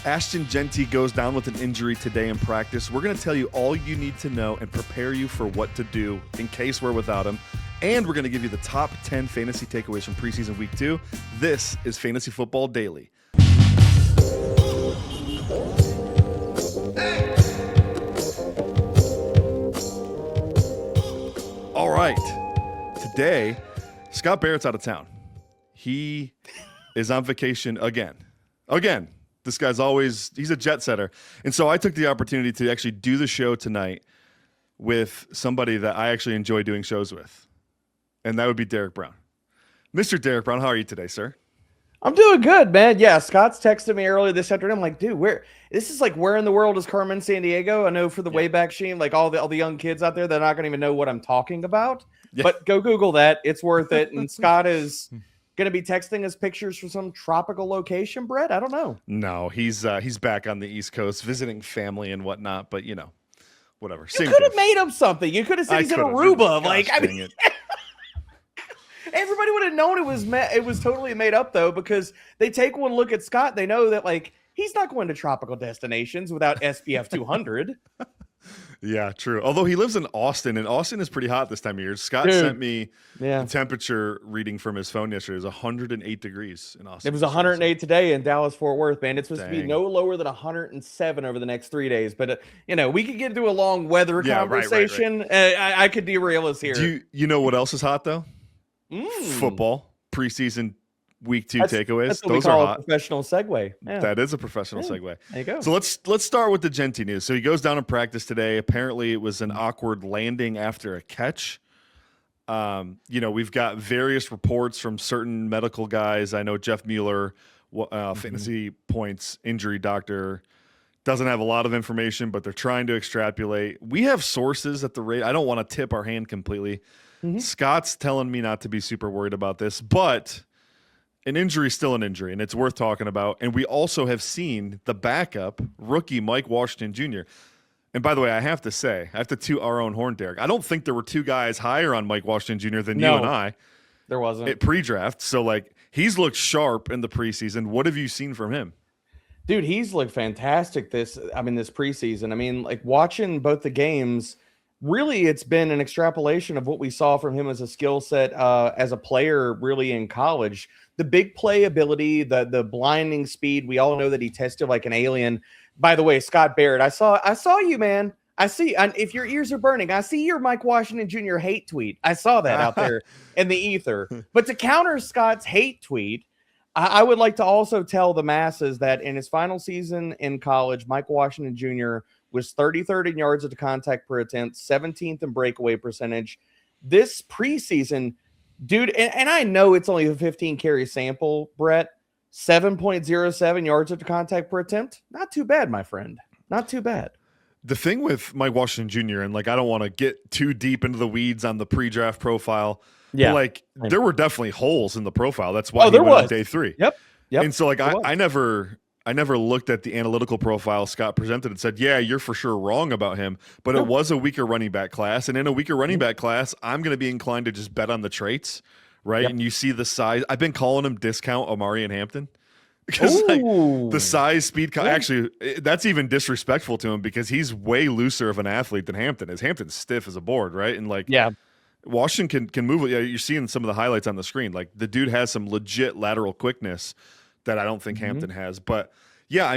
Ashton Jeanty goes down with an injury today in practice. We're going to tell you all you need to know and prepare you for what to do in case we're without him. And we're going to give you the top 10 fantasy takeaways from preseason week 2. This is Fantasy Football Daily. All right. Today, Scott Barrett's out of town. He is on vacation again. This guy's he's a jet setter. And so I took the opportunity to actually do the show tonight with somebody that I actually enjoy doing shows with. And that would be Derek Brown. Mr. Derek Brown, how are you today, sir? I'm doing good, man. Yeah, Scott's texted me earlier this afternoon. I'm like, dude, where in the world is Carmen Sandiego? I know for the Wayback Machine, like all the young kids out there, they're not going to even know what I'm talking about. Yeah. But go Google that. It's worth it. And Scott is going to be texting us pictures from some tropical location, Brett? I don't know. No, he's back on the East Coast visiting family and whatnot, but you know, whatever. You could have made up something. You could have said he's in Aruba. Gosh, I mean, everybody would have known it was totally made up though, because they take one look at Scott, they know that like he's not going to tropical destinations without SPF 200. Yeah, true. Although he lives in Austin, and Austin is pretty hot this time of year. Scott sent me the temperature reading from his phone yesterday. It was 108 degrees in Austin. It was 108 today in Dallas-Fort Worth, man. It's supposed to be no lower than 107 over the next 3 days. But, we could get into a long weather conversation. Right. I could derail us here. Do you know what else is hot, though? Football, preseason week 2 takeaways. That's what those are hot. A professional segue. Yeah. That is a professional segue. There you go. So let's start with the Jeanty news. So he goes down in practice today. Apparently it was an awkward landing after a catch. We've got various reports from certain medical guys. I know Jeff Mueller, fantasy points injury doctor, doesn't have a lot of information, but they're trying to extrapolate. We have sources at the rate. I don't want to tip our hand completely. Scott's telling me not to be super worried about this, but an injury is still an injury, and it's worth talking about. And we also have seen the backup rookie Mike Washington Jr. And by the way, I have to toot our own horn, Derek. I don't think there were two guys higher on Mike Washington Jr. than you and I. There wasn't. At pre-draft. So, he's looked sharp in the preseason. What have you seen from him? Dude, he's looked fantastic this preseason. Watching both the games, really it's been an extrapolation of what we saw from him as a skill set as a player really in college. The big play ability, the blinding speed. We all know that he tested like an alien. By the way, Scott Barret, I saw you, man. I see. And if your ears are burning, I see your Mike Washington Jr. hate tweet. I saw that out there in the ether. But to counter Scott's hate tweet, I would like to also tell the masses that in his final season in college, Mike Washington Jr. was 33rd in yards to contact per attempt, 17th in breakaway percentage. This preseason, dude, and I know it's only a 15 carry sample, Brett, 7.07 yards to contact per attempt. Not too bad, my friend. Not too bad. The thing with Mike Washington Jr., and I don't want to get too deep into the weeds on the pre-draft profile. Yeah. But there were definitely holes in the profile. That's why he went on day 3. Yep. And so I never looked at the analytical profile Scott presented and said, yeah, you're for sure wrong about him. But it was a weaker running back class. And in a weaker running back class, I'm going to be inclined to just bet on the traits, right? Yep. And you see the size. I've been calling him discount Omari and Hampton. Because the size, speed, actually, that's even disrespectful to him because he's way looser of an athlete than Hampton is. Hampton's stiff as a board, right? And Washington can move. Yeah, you're seeing some of the highlights on the screen. The dude has some legit lateral quickness that I don't think Hampton has. But yeah,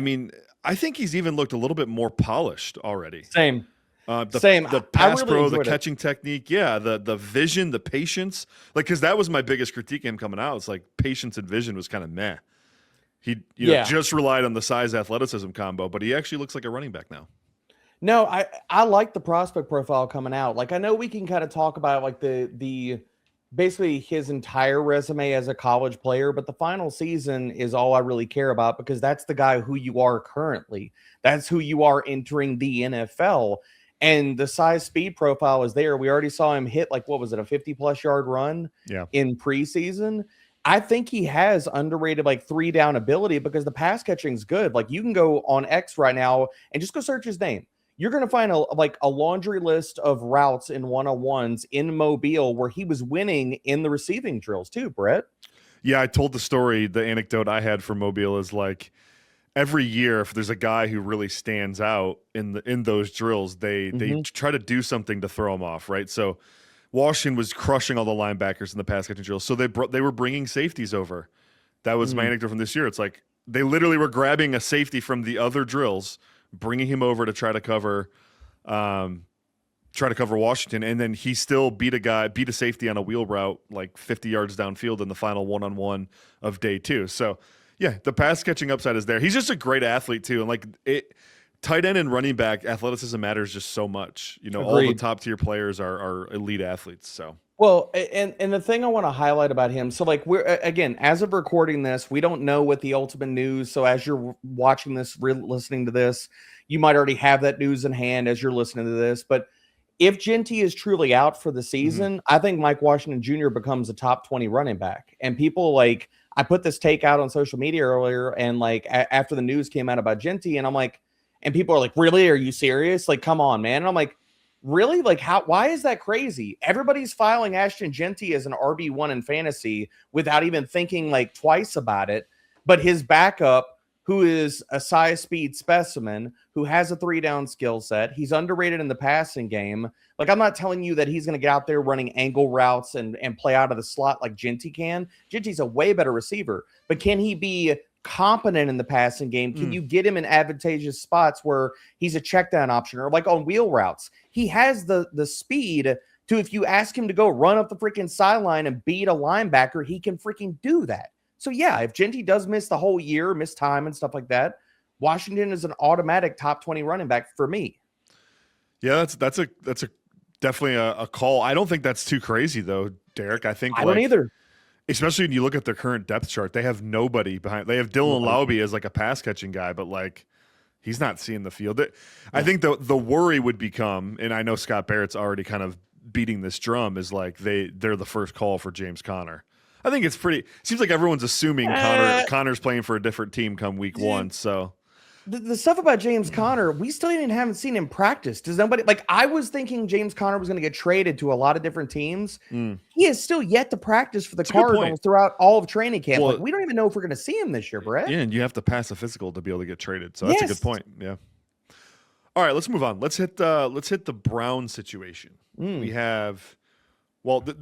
I think he's even looked a little bit more polished already. Same. The pass pro, the catching technique, the vision, the patience. Because that was my biggest critique of him coming out. It's patience and vision was kind of meh. He just relied on the size athleticism combo, but he actually looks like a running back now. No, I like the prospect profile coming out. I know we can kind of talk about the basically his entire resume as a college player, but the final season is all I really care about because that's the guy who you are currently. That's who you are entering the NFL. And the size speed profile is there. We already saw him hit a 50+ yard run in preseason. I think he has underrated 3-down ability because the pass catching is good. You can go on X right now and just go search his name. You're going to find a laundry list of routes in one-on-ones in Mobile where he was winning in the receiving drills too, Brett. Yeah, I told the story. The anecdote I had for Mobile is every year, if there's a guy who really stands out in those drills, they try to do something to throw him off, right? So Washington was crushing all the linebackers in the pass catching drills, so they were bringing safeties over. That was my anecdote from this year. It's like they literally were grabbing a safety from the other drills, bringing him over to try to cover Washington, and then he still beat a safety on a wheel route like 50 yards downfield in the final one-on-one of day 2. So yeah, the pass catching upside is there. He's just a great athlete too, and like tight end and running back athleticism matters just so much. You know, Agreed. all the top tier players are elite athletes. So. Well, and the thing I want to highlight about him, so like we're again, as of recording this, we don't know what the ultimate news. So as you're watching this, listening to this, you might already have that news in hand as you're listening to this. But if Jeanty is truly out for the season, I think Mike Washington Jr. becomes a top 20 running back. And people like, I put this take out on social media earlier, and like after the news came out about Jeanty, and I'm like, and people are like, really? Are you serious? Like, come on, man. And I'm like, really? Like, why is that crazy? Everybody's filing Ashton Jeanty as an RB1 in fantasy without even thinking like twice about it. But his backup, who is a size speed specimen, who has a 3-down skill set, he's underrated in the passing game. Like, I'm not telling you that he's going to get out there running angle routes and play out of the slot like Jeanty can. Jeanty's a way better receiver, but can he be competent in the passing game? Can you get him in advantageous spots where he's a check down option, or like on wheel routes? He has the speed to, if you ask him to go run up the freaking sideline and beat a linebacker, he can freaking do that. So yeah, if Jeanty does miss the whole year, miss time and stuff like that, Washington is an automatic top 20 running back for me. Yeah, that's a definitely a call. I don't think that's too crazy though, Derek. I think I don't either. Especially when you look at their current depth chart, they have nobody behind. They have Dylan Laube as like a pass catching guy, but like he's not seeing the field. I think the worry would become, and I know Scott Barrett's already kind of beating this drum, is like they're the first call for James Conner. I think seems like everyone's assuming Conner's playing for a different team come week 1. So the stuff about James Conner, we still even haven't seen him practice. Does nobody like? I was thinking James Conner was going to get traded to a lot of different teams. He is still yet to practice for the Cardinals throughout all of training camp. Well, like, we don't even know if we're going to see him this year, Brett. Yeah, and you have to pass a physical to be able to get traded. So that's a good point. Yeah. All right, let's move on. Let's hit the Brown situation. We have, well, we're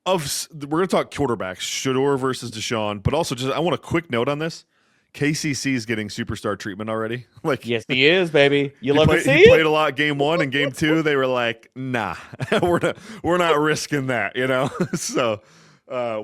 going to talk quarterbacks, Shedeur versus Deshaun, but also just I want a quick note on this. KCC is getting superstar treatment already. Like, yes, he is, baby. You love to see he played a lot game 1 and game 2. They were like, nah, we're not risking that, you know. So,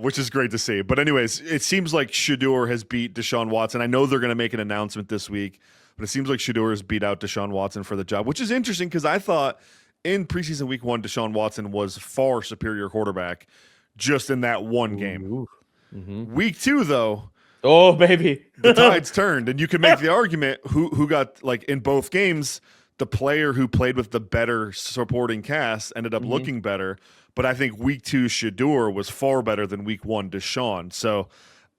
which is great to see. But anyways, it seems like Shedeur has beat Deshaun Watson. I know they're going to make an announcement this week, but it seems like Shedeur has beat out Deshaun Watson for the job, which is interesting because I thought in preseason week 1, Deshaun Watson was far superior quarterback just in that one game. Week 2, though. Oh, baby. The tides turned, and you can make the argument who got, like, in both games, the player who played with the better supporting cast ended up looking better. But I think week 2 Shedeur was far better than week 1 Deshaun. So,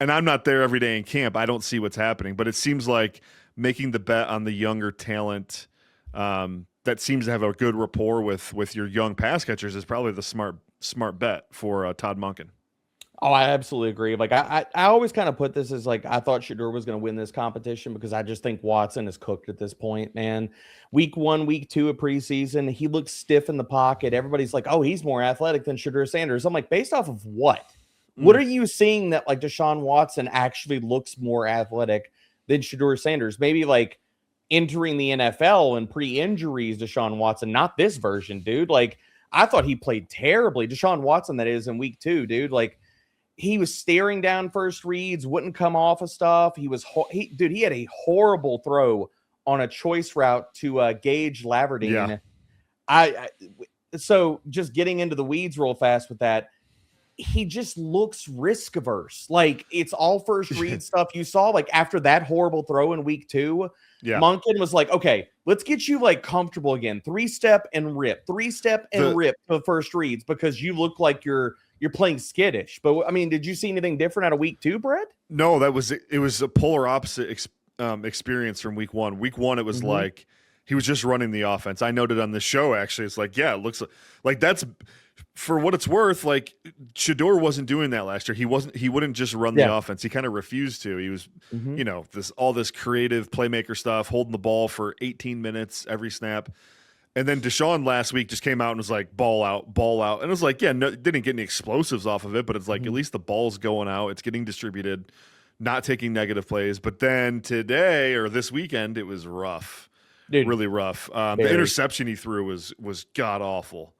and I'm not there every day in camp. I don't see what's happening. But it seems like making the bet on the younger talent that seems to have a good rapport with your young pass catchers is probably the smart bet for Todd Monken. Oh, I absolutely agree. Like I always kind of put this as like I thought Shedeur was going to win this competition because I just think Watson is cooked at this point, man. Week 1, week 2 of preseason, he looks stiff in the pocket. Everybody's like, oh, he's more athletic than Shedeur Sanders. I'm like, based off of what? What are you seeing that like Deshaun Watson actually looks more athletic than Shedeur Sanders? Maybe like entering the NFL and pre-injuries Deshaun Watson, not this version, dude. Like I thought he played terribly. Deshaun Watson, that is, in week 2, dude. Like he was staring down first reads, wouldn't come off of stuff. He had a horrible throw on a choice route to Gage Laverdine. Yeah. So just getting into the weeds real fast with that, he just looks risk averse. Like it's all first read stuff. You saw like after that horrible throw in week 2, Monken was like, okay, let's get you like comfortable again. 3-step and rip, 3-step and rip to the first reads because you look like you're playing skittish. But I mean, did you see anything different out of week 2, Brett? No, it was a polar opposite experience from week 1. Week 1, it was like He was just running the offense. I noted on the show, actually, it's like, yeah, it looks like that's, for what it's worth, like Shedeur wasn't doing that last year. He wouldn't just run the offense. He kind of refused to. He was, all this creative playmaker stuff, holding the ball for 18 minutes every snap. And then Deshaun last week just came out and was like, ball out. And it was like, yeah, no, didn't get any explosives off of it, but it's like, at least the ball's going out. It's getting distributed, not taking negative plays. But then today or this weekend, it was rough. Dude, really rough. The interception he threw was god awful.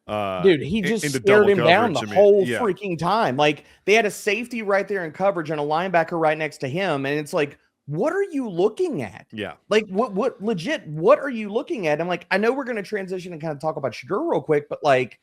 Dude, he just stared him down the whole freaking time. Like, they had a safety right there in coverage and a linebacker right next to him, and it's like, what are you looking at? Yeah. Like, what are you looking at? I'm like, I know we're going to transition and kind of talk about Shedeur real quick, but like,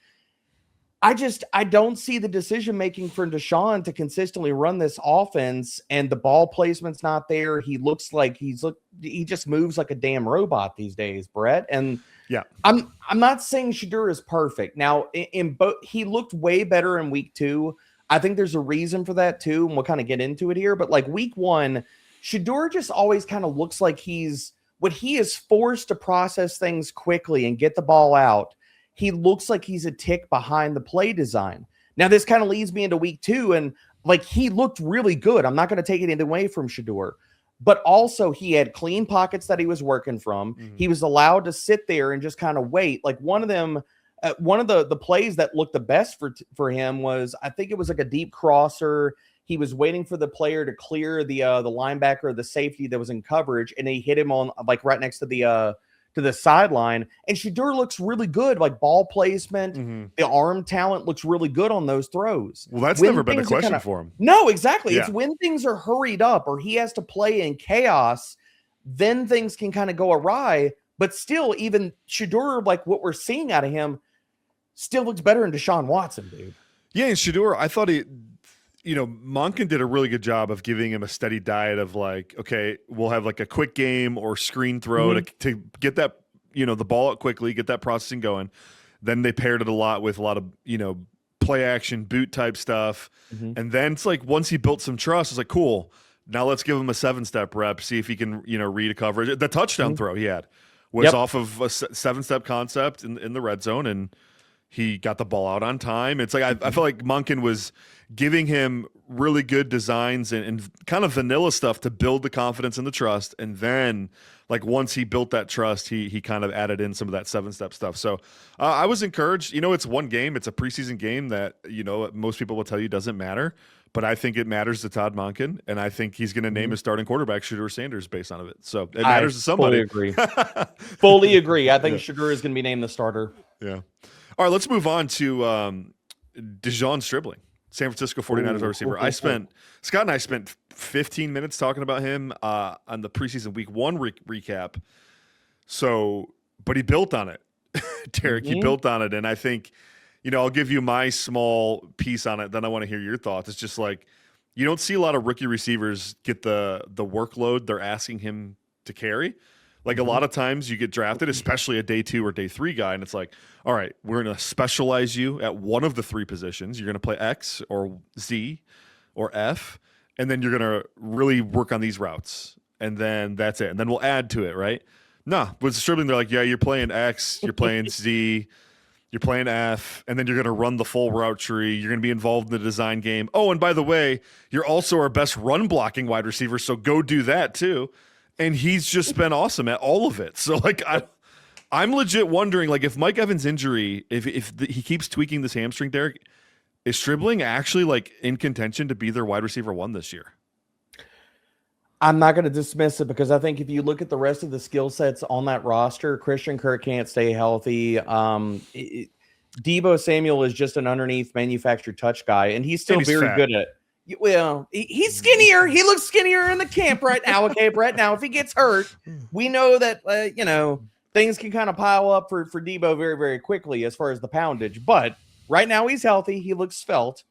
I don't see the decision making for Deshaun to consistently run this offense, and the ball placement's not there. He looks like he just moves like a damn robot these days, Brett. And yeah, I'm not saying Shedeur is perfect. Now, in both, he looked way better in week 2. I think there's a reason for that too, and we'll kind of get into it here. But like week 1, Shedeur just always kind of looks like he is forced to process things quickly and get the ball out. He looks like he's a tick behind the play design. Now, this kind of leads me into week 2, and like he looked really good. I'm not going to take it away from Shedeur, but also he had clean pockets that he was working from. Mm-hmm. He was allowed to sit there and just kind of wait. Like one of the plays that looked the best for him was, I think it was like a deep crosser. He was waiting for the player to clear the linebacker or the safety that was in coverage, and he hit him on like right next to the sideline. And Shedeur looks really good, like ball placement. Mm-hmm. The arm talent looks really good on those throws. Well, that's never been a question for him. No, exactly. Yeah. It's when things are hurried up or he has to play in chaos, then things can kind of go awry. But still, even Shedeur, like what we're seeing out of him, still looks better than Deshaun Watson, dude. Yeah, and Shedeur, I thought Monken did a really good job of giving him a steady diet of like, okay, we'll have like a quick game or screen throw to get that, the ball out quickly, get that processing going. Then they paired it a lot with a lot of, play action, boot type stuff. Mm-hmm. And then it's like, once he built some trust, it's like, cool. Now let's give him a 7-step rep, see if he can, read a coverage. The touchdown throw he had was off of a 7-step concept in the red zone, and he got the ball out on time. It's like I felt like Monken was giving him really good designs and kind of vanilla stuff to build the confidence and the trust. And then, like, once he built that trust, he kind of added in some of that 7-step stuff. So I was encouraged. It's one game. It's a preseason game that, most people will tell you doesn't matter. But I think it matters to Todd Monken, and I think he's going to name his starting quarterback Shedeur Sanders based on it. So it matters to somebody. Fully agree. I think Shedeur is going to be named the starter. Yeah. All right, let's move on to Deshaun Stribling, San Francisco 49ers receiver. Scott and I spent 15 minutes talking about him on the preseason week 1 recap. So, but he built on it, Derek. He built on it, and I think, I'll give you my small piece on it. Then I want to hear your thoughts. It's just like, you don't see a lot of rookie receivers get the workload they're asking him to carry. Like a lot of times you get drafted, especially a day 2 or day 3 guy, and it's like, all right, we're going to specialize you at one of the 3 positions. You're going to play X or Z or F, and then you're going to really work on these routes, and then that's it. And then we'll add to it, right? No, with Stribling, they're like, yeah, you're playing X, you're playing Z, you're playing F, and then you're going to run the full route tree. You're going to be involved in the design game. Oh, and by the way, you're also our best run-blocking wide receiver, so go do that too. And he's just been awesome at all of it. So, like, I'm legit wondering, like, if Mike Evans' injury, if he keeps tweaking this hamstring, Derek, is Stribling actually, like, in contention to be their wide receiver 1 this year? I'm not going to dismiss it, because I think if you look at the rest of the skill sets on that roster, Christian Kirk can't stay healthy. Deebo Samuel is just an underneath manufactured touch guy, and he's still very good at it. Well, he's skinnier. He looks skinnier in the camp right now. Okay, Brett. Now, if he gets hurt, we know that, things can kind of pile up for Deebo very, very quickly as far as the poundage. But right now he's healthy. He looks svelte.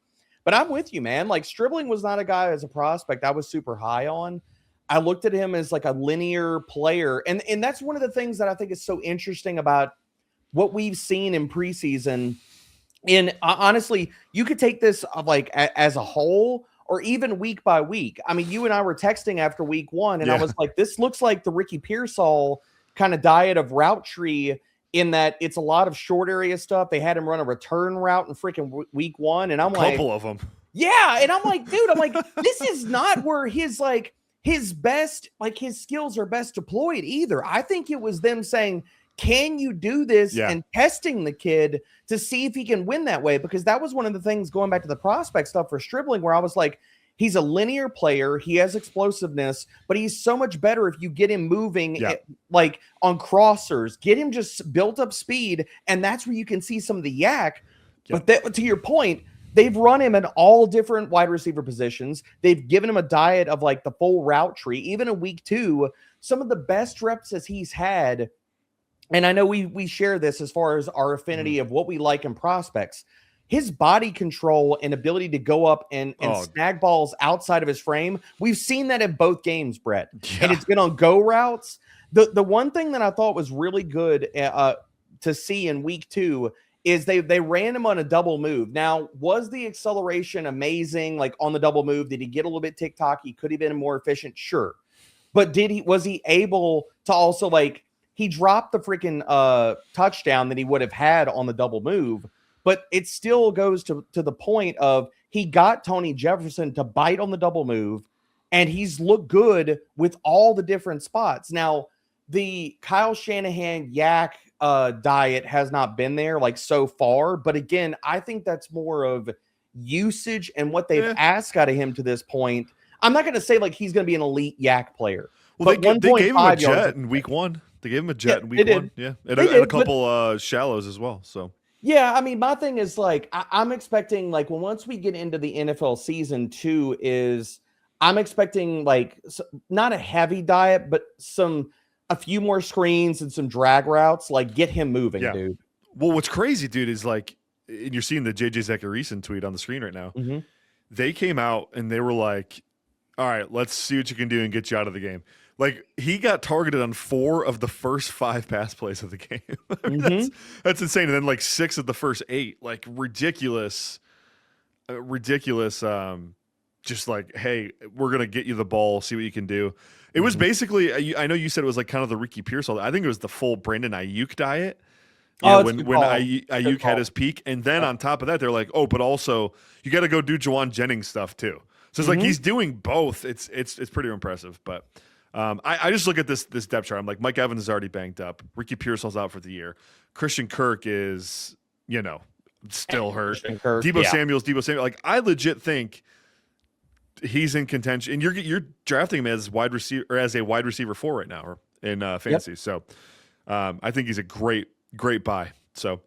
But I'm with you, man. Like, Stribling was not a guy as a prospect I was super high on. I looked at him as like a linear player. And that's one of the things that I think is so interesting about what we've seen in preseason. And honestly, you could take this like as a whole or even week by week. I mean, you and I were texting after week 1, and I was like, this looks like the Ricky Pearsall kind of diet of route tree in that it's a lot of short area stuff. They had him run a return route in freaking week 1. And I'm like, a couple of them. Yeah. And I'm like, dude, this is not where his best, his skills are best deployed either. I think it was them saying, can you do this? And testing the kid to see if he can win that way. Because that was one of the things going back to the prospect stuff for Stribling, where I was like, he's a linear player. He has explosiveness, but he's so much better if you get him moving on crossers, get him just built up speed. And that's where you can see some of the yak. But to your point, they've run him in all different wide receiver positions. They've given him a diet of the full route tree. Even in week 2, some of the best reps as he's had. And I know we share this as far as our affinity of what we like in prospects. His body control and ability to go up and snag balls outside of his frame. We've seen that in both games, Brett. Yeah. And it's been on go routes. The one thing that I thought was really good to see in week 2 is they ran him on a double move. Now, was the acceleration amazing? On the double move, did he get a little bit tick-tocky? Could he have been more efficient? Sure. But was he able to also he dropped the freaking touchdown that he would have had on the double move, but it still goes to the point of he got Tony Jefferson to bite on the double move, and he's looked good with all the different spots. Now, the Kyle Shanahan yak diet has not been there so far, but again, I think that's more of usage and what they've asked out of him to this point. I'm not going to say he's going to be an elite yak player. Well, they gave him a jet in week 1. They gave him a jet in week 1. Yeah. And a couple shallows as well. So, yeah, I mean, my thing is I'm expecting once we get into the NFL season 2 is I'm expecting not a heavy diet, but a few more screens and some drag routes, get him moving, dude. Well, what's crazy, dude, is and you're seeing the JJ Zacharyson tweet on the screen right now. Mm-hmm. They came out and they were like, all right, let's see what you can do and get you out of the game. He got targeted on 4 of the first 5 pass plays of the game. I mean, that's insane. And then 6 of the first 8, ridiculous. Just hey, we're going to get you the ball, see what you can do. It was basically, I know you said it was kind of the Ricky Pierce. I think it was the full Brandon Ayuk diet. When Ayuk had his peak. And then on top of that, they're like, oh, but also you got to go do Juwan Jennings stuff too. So it's he's doing both. It's pretty impressive. But I just look at this depth chart. I'm like, Mike Evans is already banged up. Ricky Pearsall's out for the year. Christian Kirk is, still hurt. Debo Samuel. I legit think he's in contention. And you're drafting him as wide receiver or as a wide receiver 4 right now or in fantasy. Yep. So I think he's a great buy. So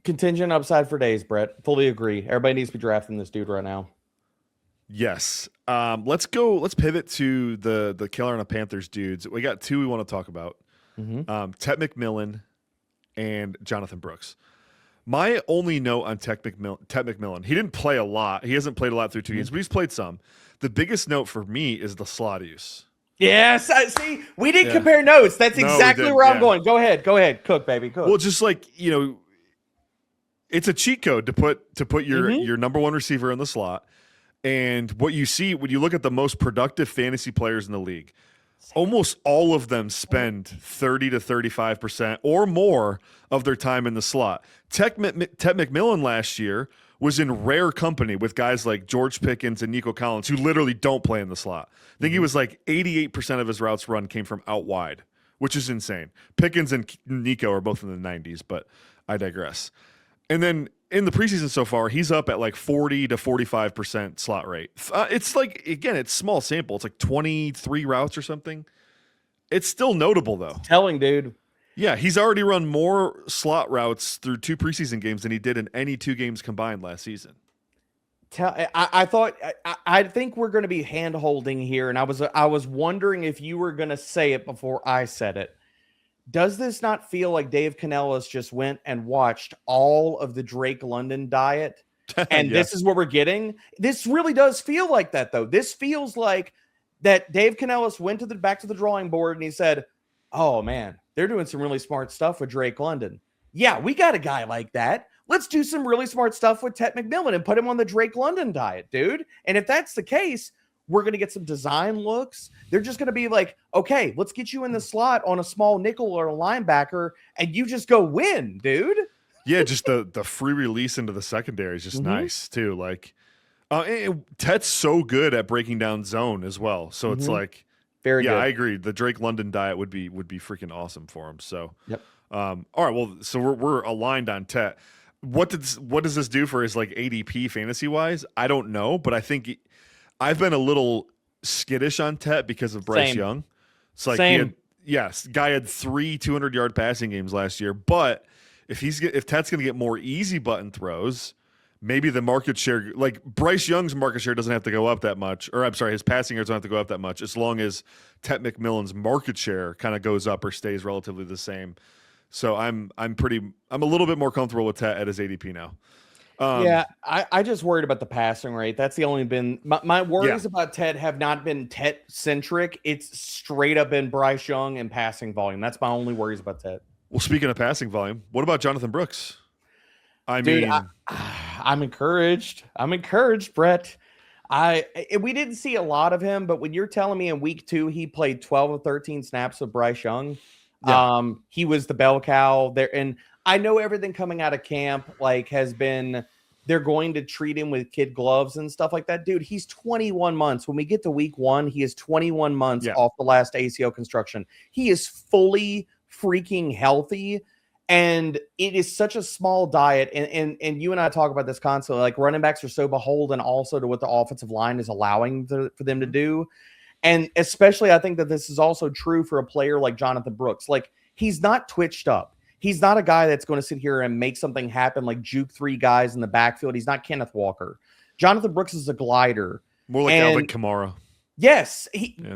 contingent upside for days, Brett. Fully agree. Everybody needs to be drafting this dude right now. Yes. Let's pivot to the Carolina Panthers dudes. We got 2 we want to talk about. Tet McMillan and Jonathon Brooks. My only note on Tet McMillan, he didn't play a lot. He hasn't played a lot through 2 games, but he's played some. The biggest note for me is the slot use. Yes, see, we didn't compare notes. That's exactly where I'm going. Go ahead, cook, baby, cook. Well, just it's a cheat code to put your number 1 receiver in the slot. And what you see when you look at the most productive fantasy players in the league, almost all of them spend 30 to 35% or more of their time in the slot. Tet McMillan last year was in rare company with guys like George Pickens and Nico Collins, who literally don't play in the slot. I think he was 88% of his routes run came from out wide, which is insane. Pickens and Nico are both in the 90s, but I digress. And then in the preseason so far, he's up at 40 to 45% slot rate. It's again, it's small sample. It's 23 routes or something. It's still notable though. It's telling, dude. Yeah, he's already run more slot routes through 2 preseason games than he did in any 2 games combined last season. I think we're going to be hand holding here, and I was wondering if you were going to say it before I said it. Does this not feel like Dave Canellis just went and watched all of the Drake London diet? And this is what we're getting? This really does feel like that, though. This feels like that Dave Canellis went back to the drawing board and he said, oh, man, they're doing some really smart stuff with Drake London. Yeah, we got a guy like that. Let's do some really smart stuff with Tet McMillan and put him on the Drake London diet, dude. And if that's the case, We're going to get some design looks. They're just going to be like, okay, let's get you in the slot on a small nickel or a linebacker, and you just go win, dude. Yeah, just the free release into the secondary is just nice too. Like, Tet's so good at breaking down zone as well. So it's like, very good. I agree. The Drake London diet would be freaking awesome for him. So, yep. All right. Well, so we're aligned on Tet. What does this do for his like ADP fantasy wise? I don't know, but I think I've been a little skittish on Tet because of Bryce Young. It's like guy had 3 200-yard passing games last year, but if Tet's going to get more easy button throws, maybe the market share, like Bryce Young's market share doesn't have to go up that much, or I'm sorry, his passing yards don't have to go up that much as long as Tet McMillan's market share kind of goes up or stays relatively the same. So I'm a little bit more comfortable with Tet at his ADP now. I just worried about the passing rate. That's the only been my worries about Tet have not been Tet centric. It's straight up been Bryce Young and passing volume. That's my only worries about Tet. Well, speaking of passing volume, what about Jonathon Brooks? I'm encouraged. I'm encouraged, Brett. We didn't see a lot of him, but when you're telling me in week 2 he played 12 or 13 snaps with Bryce Young, he was the bell cow there. And I know everything coming out of camp like has been they're going to treat him with kid gloves and stuff like that. Dude, he's 21 months. When we get to week 1, he is 21 months off the last ACL construction. He is fully freaking healthy. And it is such a small diet. And you and I talk about this constantly. Like running backs are so beholden also to what the offensive line is allowing for them to do. And especially I think that this is also true for a player like Jonathon Brooks. Like he's not twitched up. He's not a guy that's going to sit here and make something happen like juke 3 guys in the backfield. He's not Kenneth Walker. Jonathon Brooks is a glider. More like Alvin Kamara. Yes.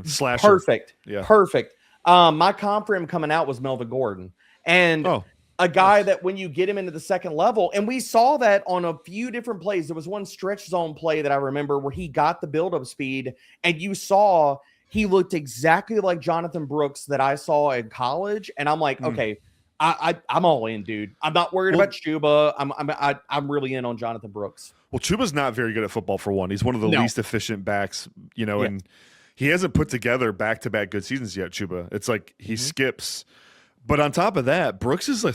Slasher. Perfect. Yeah. Perfect. My comp for him coming out was Melvin Gordon. And a guy that when you get him into the second level, and we saw that on a few different plays. There was one stretch zone play that I remember where he got the build-up speed, and you saw he looked exactly like Jonathon Brooks that I saw in college. And I'm like, okay, I'm all in, dude. I'm not worried about Chuba. I'm really in on Jonathon Brooks. Well, Chuba's not very good at football for one. He's one of the least efficient backs, and he hasn't put together back-to-back good seasons yet, Chuba. It's like he skips. But on top of that, Brooks is a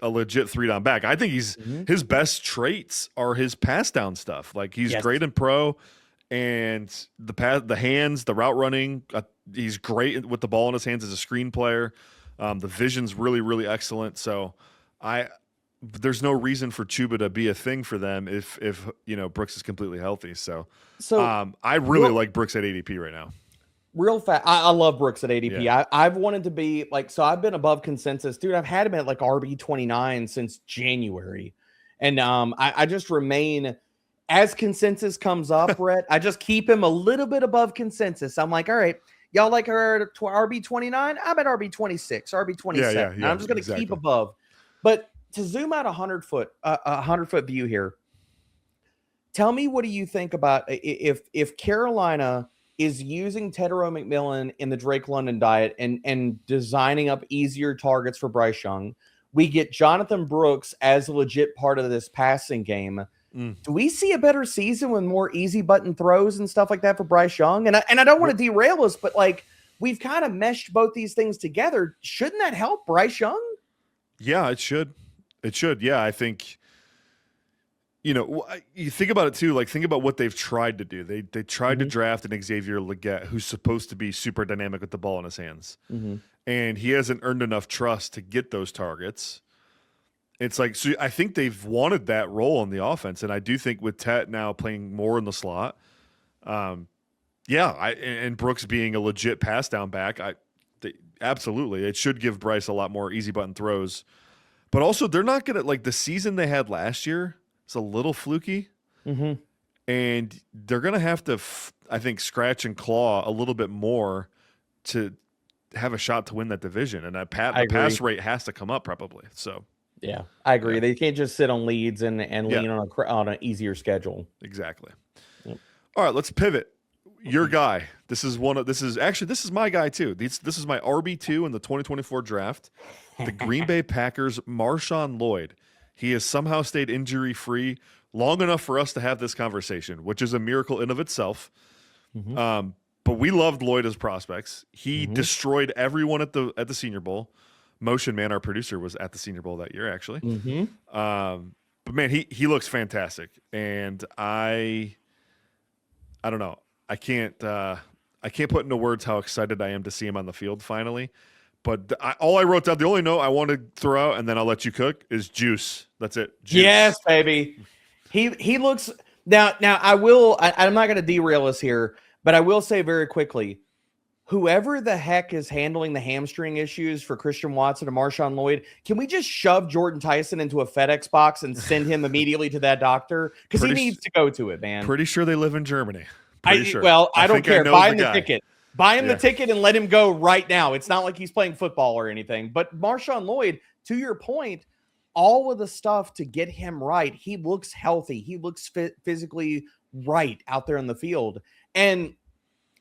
legit 3-down back. I think his best traits are his pass down stuff. Like he's great in pro, and the hands, the route running. He's great with the ball in his hands as a screen player. The vision's really, really excellent. So there's no reason for Chuba to be a thing for them if Brooks is completely healthy. So I really like Brooks at ADP right now. Real fast. I love Brooks at ADP. Yeah. I've wanted to be like, so I've been above consensus, dude. I've had him at like RB 29 since January. And I just remain as consensus comes up, Brett. I just keep him a little bit above consensus. I'm like, all right, y'all like her at RB 29? I'm at RB 26, RB 27. I'm just going to keep above. But to zoom out 100-foot view here, tell me, what do you think about if Carolina is using Tetairoa McMillan in the Drake London diet and designing up easier targets for Bryce Young? We get Jonathon Brooks as a legit part of this passing game. Do we see a better season with more easy button throws and stuff like that for Bryce Young? And I don't want to derail us, but like we've kind of meshed both these things together. Shouldn't that help Bryce Young? Yeah, it should. It should. Yeah, I think, you think about it too. Like, think about what they've tried to do. They tried to draft an Xavier Legette who's supposed to be super dynamic with the ball in his hands. And he hasn't earned enough trust to get those targets. It's like, so I think they've wanted that role in the offense. And I do think with Tet now playing more in the slot, and Brooks being a legit pass down back, absolutely, it should give Bryce a lot more easy button throws. But also, they're not going to, like, the season they had last year, it's a little fluky. And they're going to have to, I think, scratch and claw a little bit more to have a shot to win that division. And the pass rate has to come up probably. So, yeah, I agree. Yeah. They can't just sit on leads and lean on an easier schedule. Exactly. Yep. All right, let's pivot. Your guy. This is my guy too. This is my RB2 in the 2024 draft. The Green Bay Packers, MarShawn Lloyd. He has somehow stayed injury-free long enough for us to have this conversation, which is a miracle in of itself. But we loved Lloyd as prospects. He destroyed everyone at the Senior Bowl. Motion Man, our producer, was at the Senior Bowl that year, actually. But man, he looks fantastic, and I don't know. I can't put into words how excited I am to see him on the field finally. But all I wrote down, the only note I want to throw out, and then I'll let you cook, is juice. That's it. Juice. Yes, baby. He looks now. I'm not going to derail us here, but I will say very quickly, whoever the heck is handling the hamstring issues for Christian Watson and MarShawn Lloyd, can we just shove Jordan Tyson into a FedEx box and send him immediately to that doctor? Because he needs to go to it, man. Pretty sure they live in Germany. Sure. Well, I don't care. Buy him the ticket. Buy him the ticket and let him go right now. It's not like he's playing football or anything. But MarShawn Lloyd, to your point, all of the stuff to get him right, he looks healthy. He looks physically right out there in the field. And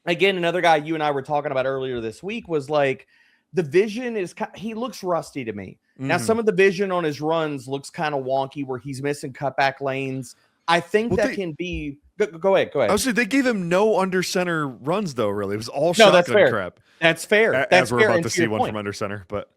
again, another guy you and I were talking about earlier this week was like, the vision he looks rusty to me. Now, some of the vision on his runs looks kind of wonky where he's missing cutback lanes. I think can be... Go ahead. I was saying they gave him no under center runs though. Really, it was all shotgun crap. That's fair. As we're about to see one from under center, but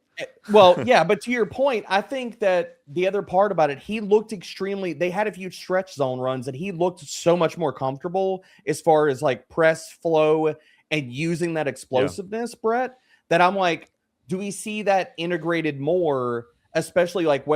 well, yeah. But to your point, I think that the other part about it, he looked extremely. They had a few stretch zone runs, and he looked so much more comfortable as far as like press flow and using that explosiveness, Brett. That I'm like, do we see that integrated more? Especially like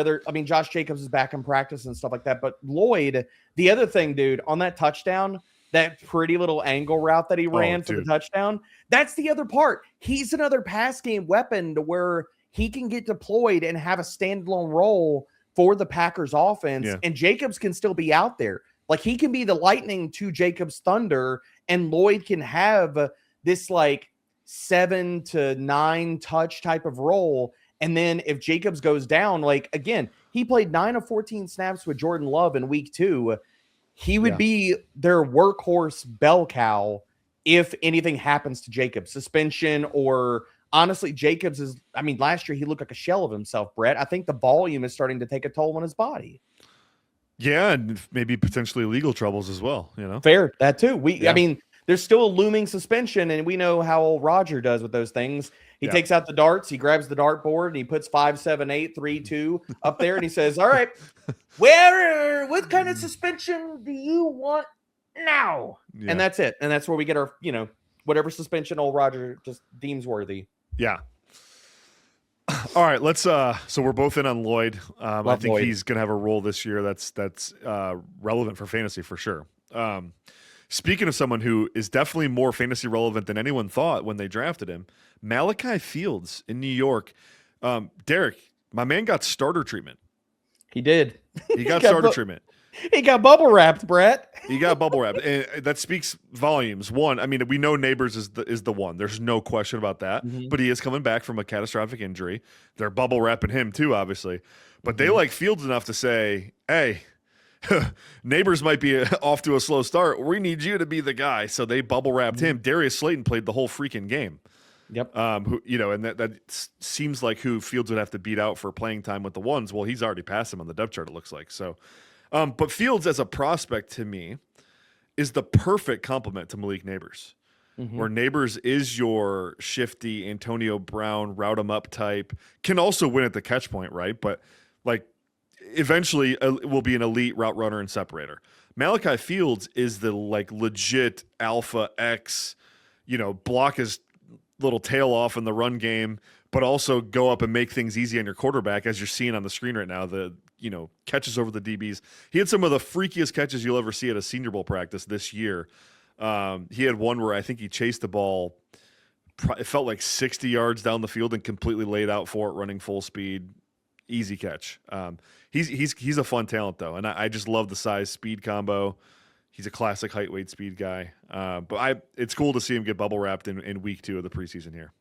Josh Jacobs is back in practice and stuff like that. But Lloyd, the other thing, dude, on that touchdown, that pretty little angle route that he ran for the touchdown, that's the other part. He's another pass game weapon to where he can get deployed and have a standalone role for the Packers offense. Yeah. And Jacobs can still be out there. Like he can be the lightning to Jacobs' thunder, and Lloyd can have this like 7 to 9 touch type of role. And then if Jacobs goes down, like, again, he played 9 of 14 snaps with Jordan Love in week 2. He would be their workhorse bell cow if anything happens to Jacobs. Suspension or honestly, Jacobs is, last year he looked like a shell of himself, Brett. I think the volume is starting to take a toll on his body. Yeah, and maybe potentially legal troubles as well, you know? Fair, that too. There's still a looming suspension, and we know how old Roger does with those things. He takes out the darts, he grabs the dartboard, and he puts 5, 7, 8, 3, 2 up there, and he says, all right, what kind of suspension do you want now? Yeah. And that's it. And that's where we get our, whatever suspension old Roger just deems worthy. Yeah. All right, let's so we're both in on Lloyd. I think he's going to have a role this year that's relevant for fantasy for sure. Speaking of someone who is definitely more fantasy relevant than anyone thought when they drafted him, Malachi Fields in New York. Derek, my man got starter treatment. He did. He got starter treatment. He got bubble wrapped, Brett. He got bubble wrapped. And that speaks volumes. One, we know Neighbors is the one. There's no question about that. Mm-hmm. But he is coming back from a catastrophic injury. They're bubble wrapping him too, obviously. But they like Fields enough to say, hey, Neighbors might be off to a slow start. We need you to be the guy. So they bubble wrapped him. Darius Slayton played the whole freaking game. Yep. And that seems like who Fields would have to beat out for playing time with the ones. Well, he's already passed him on the depth chart, it looks like. So, but Fields as a prospect to me is the perfect complement to Malik Neighbors, where Neighbors is your shifty Antonio Brown, route him up type, can also win at the catch point, right? But like eventually will be an elite route runner and separator. Malachi Fields is the like legit alpha X, block his little tail off in the run game, but also go up and make things easy on your quarterback, as you're seeing on the screen right now. The catches over the DBs. He had some of the freakiest catches you'll ever see at a Senior Bowl practice this year. He had one where I think he chased the ball. It felt like 60 yards down the field and completely laid out for it, running full speed. Easy catch. He's a fun talent though, and I just love the size speed combo. He's a classic height, weight, speed guy. But it's cool to see him get bubble wrapped in week 2 of the preseason here.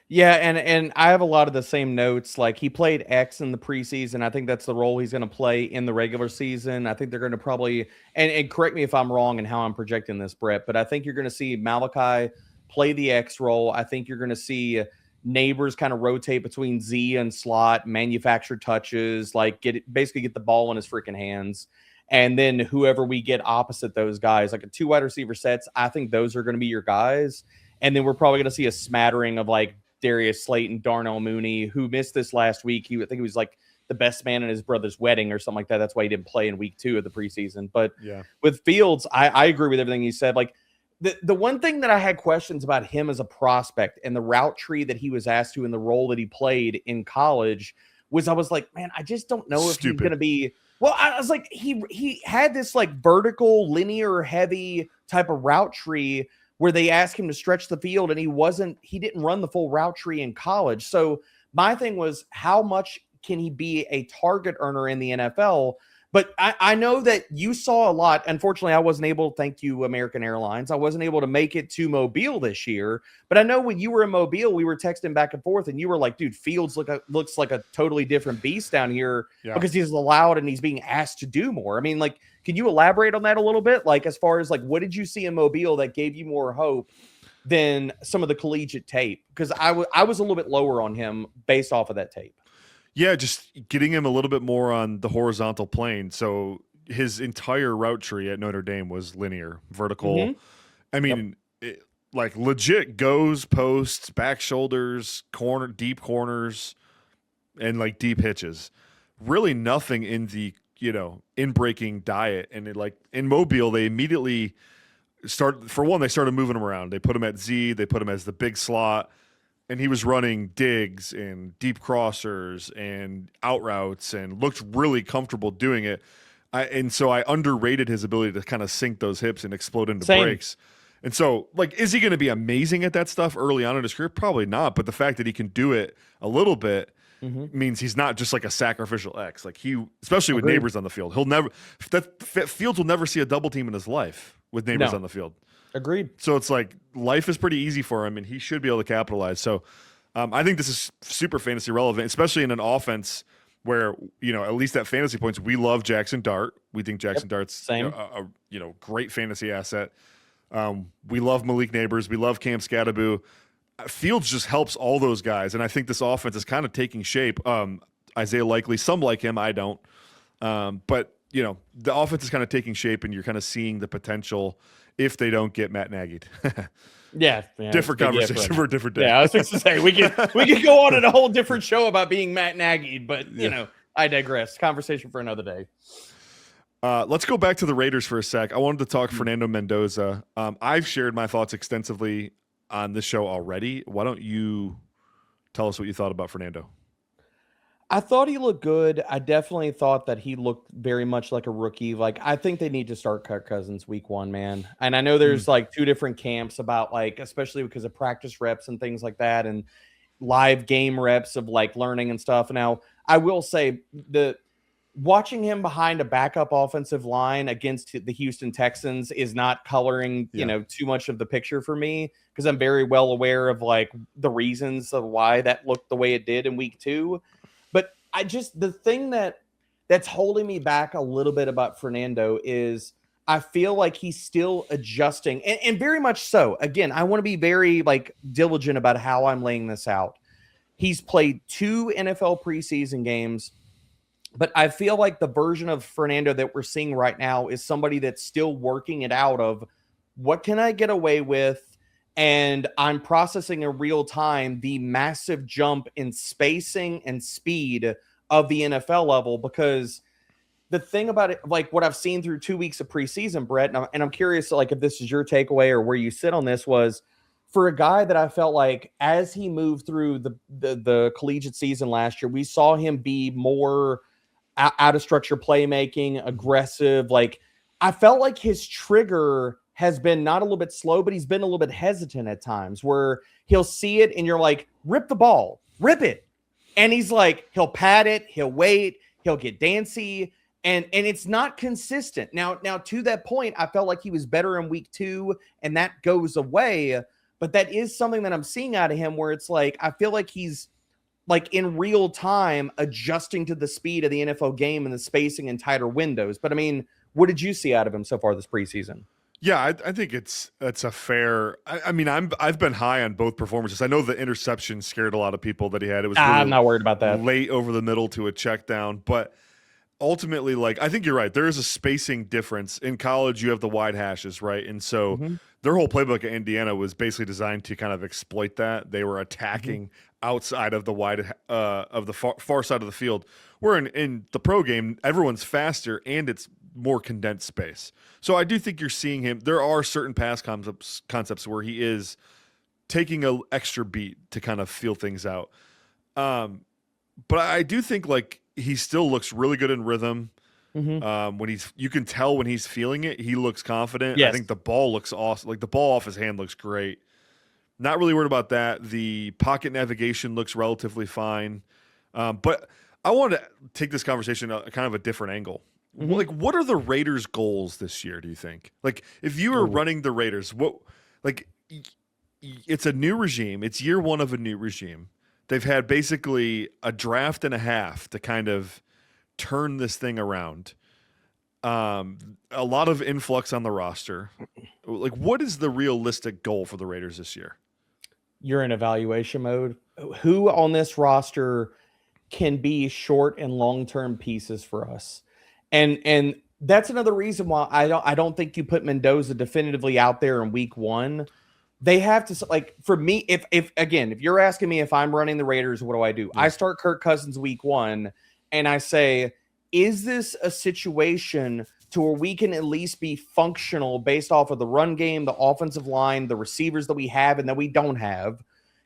Yeah, and I have a lot of the same notes. Like he played X in the preseason. I think that's the role he's going to play in the regular season. I think they're going to probably and correct me if I'm wrong in how I'm projecting this, Brett, but I think you're going to see Malachi play the X role. I think you're going to see Neighbors kind of rotate between Z and slot, manufacture touches, like basically get the ball in his freaking hands. And then whoever we get opposite those guys, like a 2 wide receiver sets, I think those are going to be your guys. And then we're probably going to see a smattering of like Darius Slayton, Darnell Mooney, who missed this last week. I think he was like the best man at his brother's wedding or something like that. That's why he didn't play in week 2 of the preseason. But with Fields, I agree with everything you said. Like the one thing that I had questions about him as a prospect and the route tree that he was asked to in the role that he played in college was I was like, man, I just don't know if he's going to be. Well, I was like, he had this like vertical, linear, heavy type of route tree where they asked him to stretch the field, and he didn't run the full route tree in college. So my thing was, how much can he be a target earner in the NFL? But I know that you saw a lot. Unfortunately, I wasn't able, thank you, American Airlines, I wasn't able to make it to Mobile this year. But I know when you were in Mobile, we were texting back and forth, and you were like, dude, Fields looks like a totally different beast down here because he's allowed and he's being asked to do more. I mean, like, can you elaborate on that a little bit? Like, as far as like, what did you see in Mobile that gave you more hope than some of the collegiate tape? Because I was a little bit lower on him based off of that tape. Yeah, just getting him a little bit more on the horizontal plane. So his entire route tree at Notre Dame was linear, vertical. Mm-hmm. I mean, like legit goes, posts, back shoulders, deep corners, and like deep hitches. Really nothing in the, in breaking diet. And in Mobile, they immediately they started moving him around. They put him at Z, they put him as the big slot. And he was running digs and deep crossers and out routes and looked really comfortable doing it. And so I underrated his ability to kind of sink those hips and explode into breaks. And so, like, is he going to be amazing at that stuff early on in his career? Probably not. But the fact that he can do it a little bit means he's not just like a sacrificial X. Like especially with neighbors on the field, Fields will never see a double team in his life with neighbors on the field. Agreed. So it's like life is pretty easy for him, and he should be able to capitalize. So I think this is super fantasy relevant, especially in an offense where, at least at fantasy points, we love Jackson Dart. We think Jackson Dart's a great fantasy asset. We love Malik Neighbors. We love Cam Scatteraboo. Fields just helps all those guys, and I think this offense is kind of taking shape. Isaiah Likely, some like him, I don't. But, the offense is kind of taking shape, and you're kind of seeing the potential if they don't get Matt Nagy'd. Yeah, different conversation for a different day. Yeah, I was going to say we could go on in a whole different show about being Matt Nagy'd, but I digress. Conversation for another day. Let's go back to the Raiders for a sec. I wanted to talk Fernando Mendoza. I've shared my thoughts extensively on this show already. Why don't you tell us what you thought about Fernando? I thought he looked good. I definitely thought that he looked very much like a rookie. Like, I think they need to start Kirk Cousins week 1, man. And I know there's like 2 different camps about like, especially because of practice reps and things like that and live game reps of like learning and stuff. Now, I will say watching him behind a backup offensive line against the Houston Texans is not coloring, too much of the picture for me, because I'm very well aware of like the reasons of why that looked the way it did in week 2. But the thing that's holding me back a little bit about Fernando is I feel like he's still adjusting, and very much so. Again, I want to be very like diligent about how I'm laying this out. He's played 2 NFL preseason games, but I feel like the version of Fernando that we're seeing right now is somebody that's still working it out of what can I get away with. And I'm processing in real time the massive jump in spacing and speed of the NFL level, because the thing about it, like what I've seen through 2 weeks of preseason, Brett, and I'm curious, like if this is your takeaway or where you sit on this, was for a guy that I felt like as he moved through the collegiate season last year, we saw him be more out of structure playmaking, aggressive. Like I felt like his trigger has been not a little bit slow, but he's been a little bit hesitant at times where he'll see it and you're like, rip the ball, rip it. And he's like, he'll pat it, he'll wait, he'll get dancy, and it's not consistent. Now to that point, I felt like he was better in week 2 and that goes away, but that is something that I'm seeing out of him where it's like, I feel like he's like in real time adjusting to the speed of the NFL game and the spacing and tighter windows. But I mean, what did you see out of him so far this preseason? Yeah, I think that's a fair. I mean, I've been high on both performances. I know the interception scared a lot of people that he had. It was really I'm not worried about that. Late over the middle to a check down, but ultimately, like, I think you're right. There is a spacing difference. In college, you have the wide hashes, right? And so their whole playbook at Indiana was basically designed to kind of exploit that. They were attacking outside of the wide of the far side of the field. Where in the pro game, everyone's faster and it's more condensed space. So I do think you're seeing him. There are certain pass concepts where he is taking an extra beat to kind of feel things out. But I do think like he still looks really good in rhythm. When you can tell when he's feeling it, he looks confident. Yes. I think the ball looks awesome. Like the ball off his hand looks great. Not really worried about that. The pocket navigation looks relatively fine. But I want to take this conversation kind of a different angle. Like, what are the Raiders' goals this year, do you think? Like, if you were running the Raiders, it's a new regime. It's year one of a new regime. They've had basically a draft and a half to kind of turn this thing around. A lot of influx on the roster. Like, what is the realistic goal for the Raiders this year? You're in evaluation mode. Who on this roster can be short and long-term pieces for us? And that's another reason why I don't think you put Mendoza definitively out there in week one. They have to, like, for me, if you're asking me if I'm running the Raiders, what do I do? I start Kirk Cousins week one and I say, is this a situation to where we can at least be functional based off of the run game, the offensive line, the receivers that we have and that we don't have?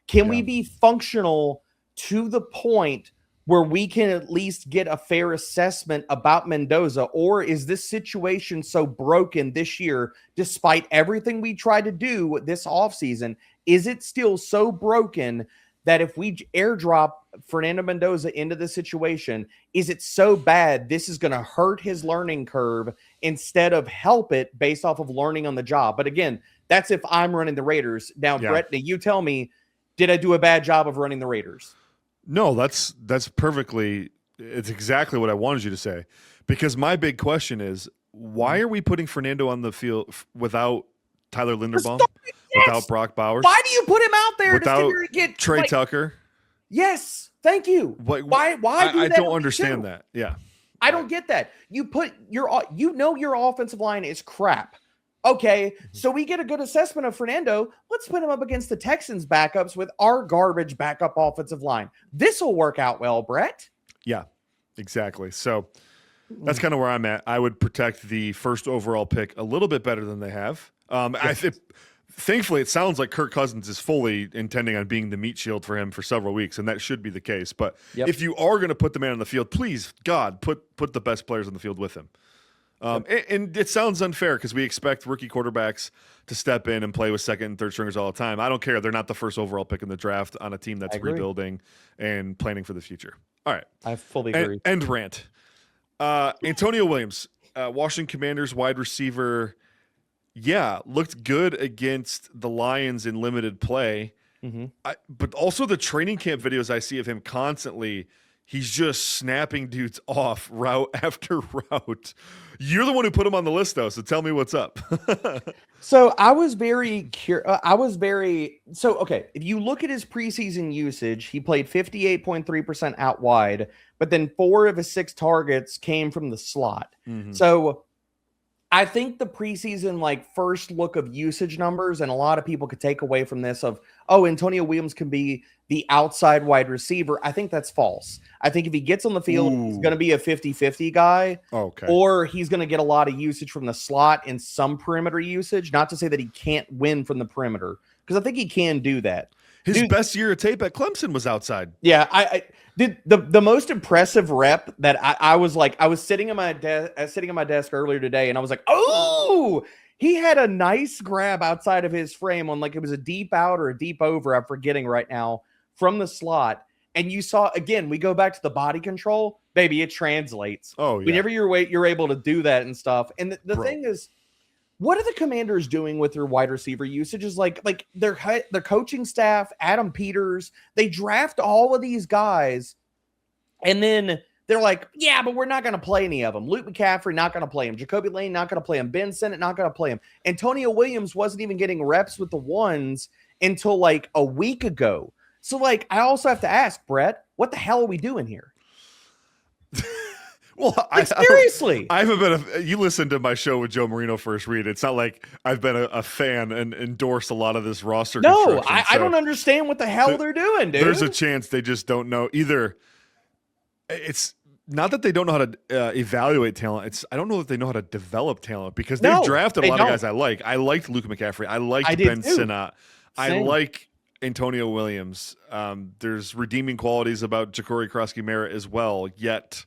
Can we be functional to the point where we can at least get a fair assessment about Mendoza? Or is this situation so broken this year, despite everything we tried to do this offseason? Is it still so broken that if we airdrop Fernando Mendoza into the situation, is it so bad this is going to hurt his learning curve instead of help it based off of learning on the job? But again, that's if I'm running the Raiders. Now, Brett, you tell me, did I do a bad job of running the Raiders? No, that's perfectly. It's exactly what I wanted you to say. Because my big question is, why are we putting Fernando on the field without Tyler Linderbaum, without Brock Bowers? Why do you put him out there without to get Trey Tucker? Yes, thank you. Why do that? I don't understand that. Yeah, I don't get that. You put your offensive line is crap. Okay, so we get a good assessment of Fernando. Let's put him up against the Texans backups with our garbage backup offensive line. This will work out well, Brett. Yeah, exactly. So that's kind of where I'm at. I would protect the first overall pick a little bit better than they have. Thankfully, it sounds like Kirk Cousins is fully intending on being the meat shield for him for several weeks, and that should be the case. But if you are going to put the man on the field, please, God, put the best players on the field with him. And it sounds unfair because we expect rookie quarterbacks to step in and play with second and third stringers all the time. I don't care. They're not the first overall pick in the draft on a team that's rebuilding and planning for the future. All right. I fully agree. End rant. Antonio Williams, Washington Commanders wide receiver. Yeah, looked good against the Lions in limited play. But also the training camp videos I see of him constantly, he's just snapping dudes off route after route. You're the one who put him on the list, though, so tell me what's up. So I was very curious. Okay, if you look at his preseason usage, he played 58.3% out wide, but then 4 of his 6 targets came from the slot. So I think the preseason first look of usage numbers, and a lot of people could take away from this of, Antonio Williams can be the outside wide receiver. I think that's false. I think if he gets on the field, he's going to be a 50-50 guy. Okay. Or he's going to get a lot of usage from the slot and some perimeter usage. Not to say that he can't win from the perimeter, because I think he can do that. His best year of tape at Clemson was outside. Yeah, I did the most impressive rep that I was sitting at my desk earlier today, and I was like, oh, he had a nice grab outside of his frame on it was a deep out or a deep over. I'm forgetting right now from the slot. And you saw, again, we go back to the body control, baby, it translates. Oh, yeah. Whenever you're able to do that and stuff. And the thing is, what are the Commanders doing with their wide receiver usage? Is like their coaching staff, Adam Peters, they draft all of these guys, and then they're like, yeah, but we're not going to play any of them. Luke McCaffrey, not going to play him. Jacoby Lane, not going to play him. Ben Sinnott, not going to play him. Antonio Williams wasn't even getting reps with the ones until a week ago. So I also have to ask, Brett, what the hell are we doing here? Well, Seriously. I haven't been you listened to my show with Joe Marino first read. It's not like I've been a fan and endorsed a lot of this roster No, construction. I don't understand what the hell they're doing, dude. There's a chance they just don't know either. It's not that they don't know how to evaluate talent. I don't know that they know how to develop talent because they've drafted a lot of guys I like. I liked Luke McCaffrey. I liked Ben Sinnott. I like Antonio Williams. There's redeeming qualities about Ja'Cory Krosky-Merritt as well, yet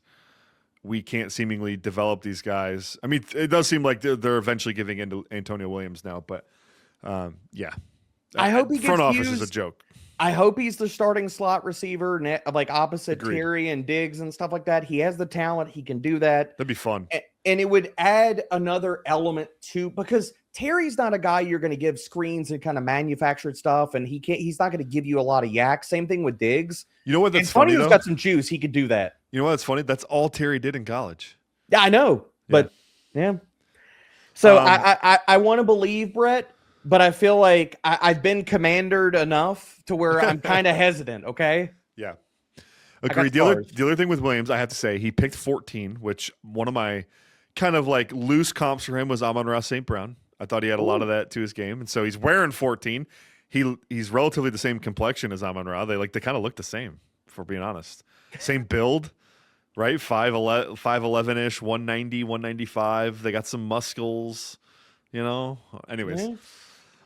we can't seemingly develop these guys. I mean, it does seem like they're eventually giving in to Antonio Williams now, but yeah. I hope he gets front office used. is a joke. I hope he's the starting slot receiver, like opposite Agreed. Terry and Diggs and stuff like that. He has the talent. He can do that. That'd be fun. And it would add another element to, because Terry's not a guy you're going to give screens and kind of manufactured stuff, and he's not going to give you a lot of yak. Same thing with Diggs. You know what? That's funny. Antonio's got some juice. He could do that. You know what's funny? That's all Terry did in college. Yeah, I know. But yeah. So I want to believe Brett, but I feel like I've been commandered enough to where I'm kind of hesitant. Okay. Yeah. Agreed. The other thing with Williams, I have to say, he picked 14, which one of my kind of like loose comps for him was Amon-Ra St. Brown. I thought he had a lot of that to his game. And so he's wearing 14. He's relatively the same complexion as Amon-Ra. They kind of look the same, for being honest. Same build, right? 5'11-ish, 190, 195. They got some muscles, Anyways.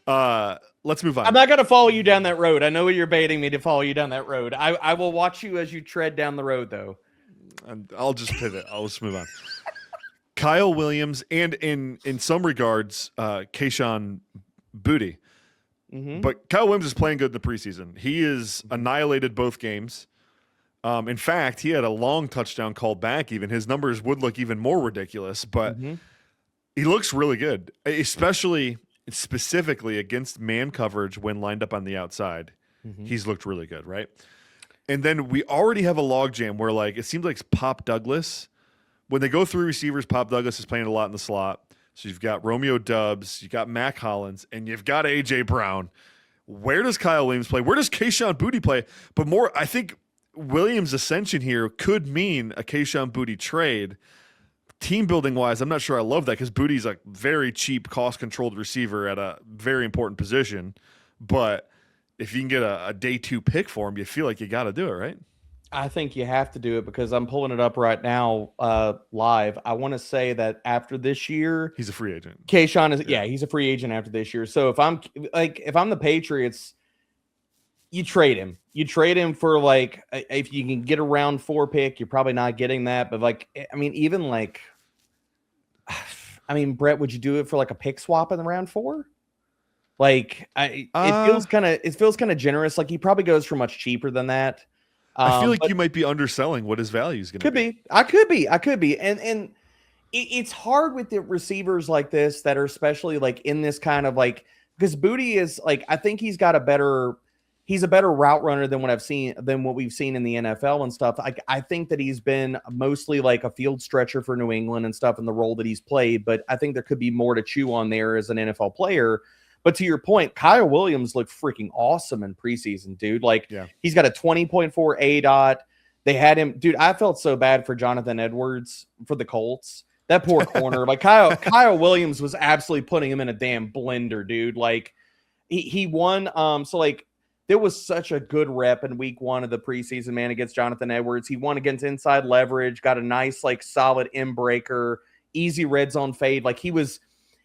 Let's move on. I'm not going to follow you down that road. I know you're baiting me to follow you down that road. I will watch you as you tread down the road, though. And I'll just pivot. I'll just move on. Kyle Williams and in some regards, Kayshon Boutte. Mm-hmm. But Kyle Williams is playing good in the preseason. He is annihilated both games. In fact, he had a long touchdown called back even. His numbers would look even more ridiculous, but he looks really good, specifically against man coverage when lined up on the outside. He's looked really good, right? And then we already have a logjam where it seems like Pop Douglas, when they go through receivers, Pop Douglas is playing a lot in the slot. So you've got Romeo Doubs, you've got Mac Hollins, and you've got A.J. Brown. Where does Kyle Williams play? Where does Kayshon Boutte play? But more, I think Williams' ascension here could mean a Kayshon Boutte trade. Team building wise, I'm not sure I love that because Boutte's a very cheap, cost-controlled receiver at a very important position. But if you can get a day 2 pick for him, you feel like you got to do it, right? I think you have to do it because I'm pulling it up right now live. I want to say that after this year, he's a free agent. Kayshon is he's a free agent after this year. So if I'm the Patriots, you trade him. You trade him for if you can get a round 4 pick, you're probably not getting that. But Brett, would you do it for a pick swap in the round 4? It feels kind of generous. He probably goes for much cheaper than that. I feel like you might be underselling what his value is going to be. I could be. And it's hard with the receivers like this that are especially in this kind of because Boutte is I think he's a better route runner than what we've seen in the NFL and stuff. I think that he's been mostly a field stretcher for New England and stuff in the role that he's played, but I think there could be more to chew on there as an NFL player. But to your point, Kyle Williams looked freaking awesome in preseason, dude. He's got a 20.4 ADOT. They had him, dude. I felt so bad for Jonathan Edwards for the Colts. That poor corner. Kyle Williams was absolutely putting him in a damn blender, dude. He won. There was such a good rep in week 1 of the preseason, man, against Jonathan Edwards. He won against inside leverage, got a nice, solid in-breaker, easy red zone fade.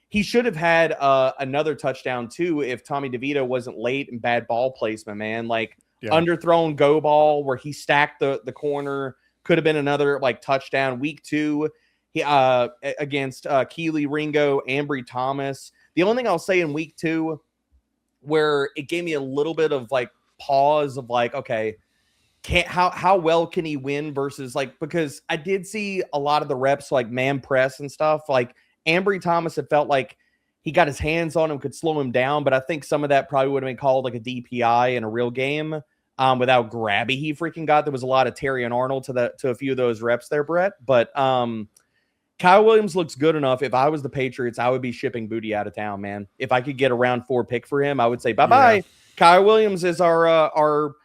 He should have had another touchdown, too, if Tommy DeVito wasn't late and bad ball placement, man. Underthrown go ball where he stacked the corner. Could have been another, touchdown. Week 2, he against Keely Ringo, Ambry Thomas. The only thing I'll say in week 2 where it gave me a little bit of pause of okay, how well can he win versus because I did see a lot of the reps man press and stuff. Ambry Thomas, it felt like he got his hands on him, could slow him down, but I think some of that probably would have been called a DPI in a real game without grabby he freaking got. There was a lot of Terry and Arnold to a few of those reps there, Brett. But Kyle Williams looks good enough. If I was the Patriots, I would be shipping Boutte out of town, man. If I could get a round 4 pick for him, I would say bye-bye. Yeah. Kyle Williams is our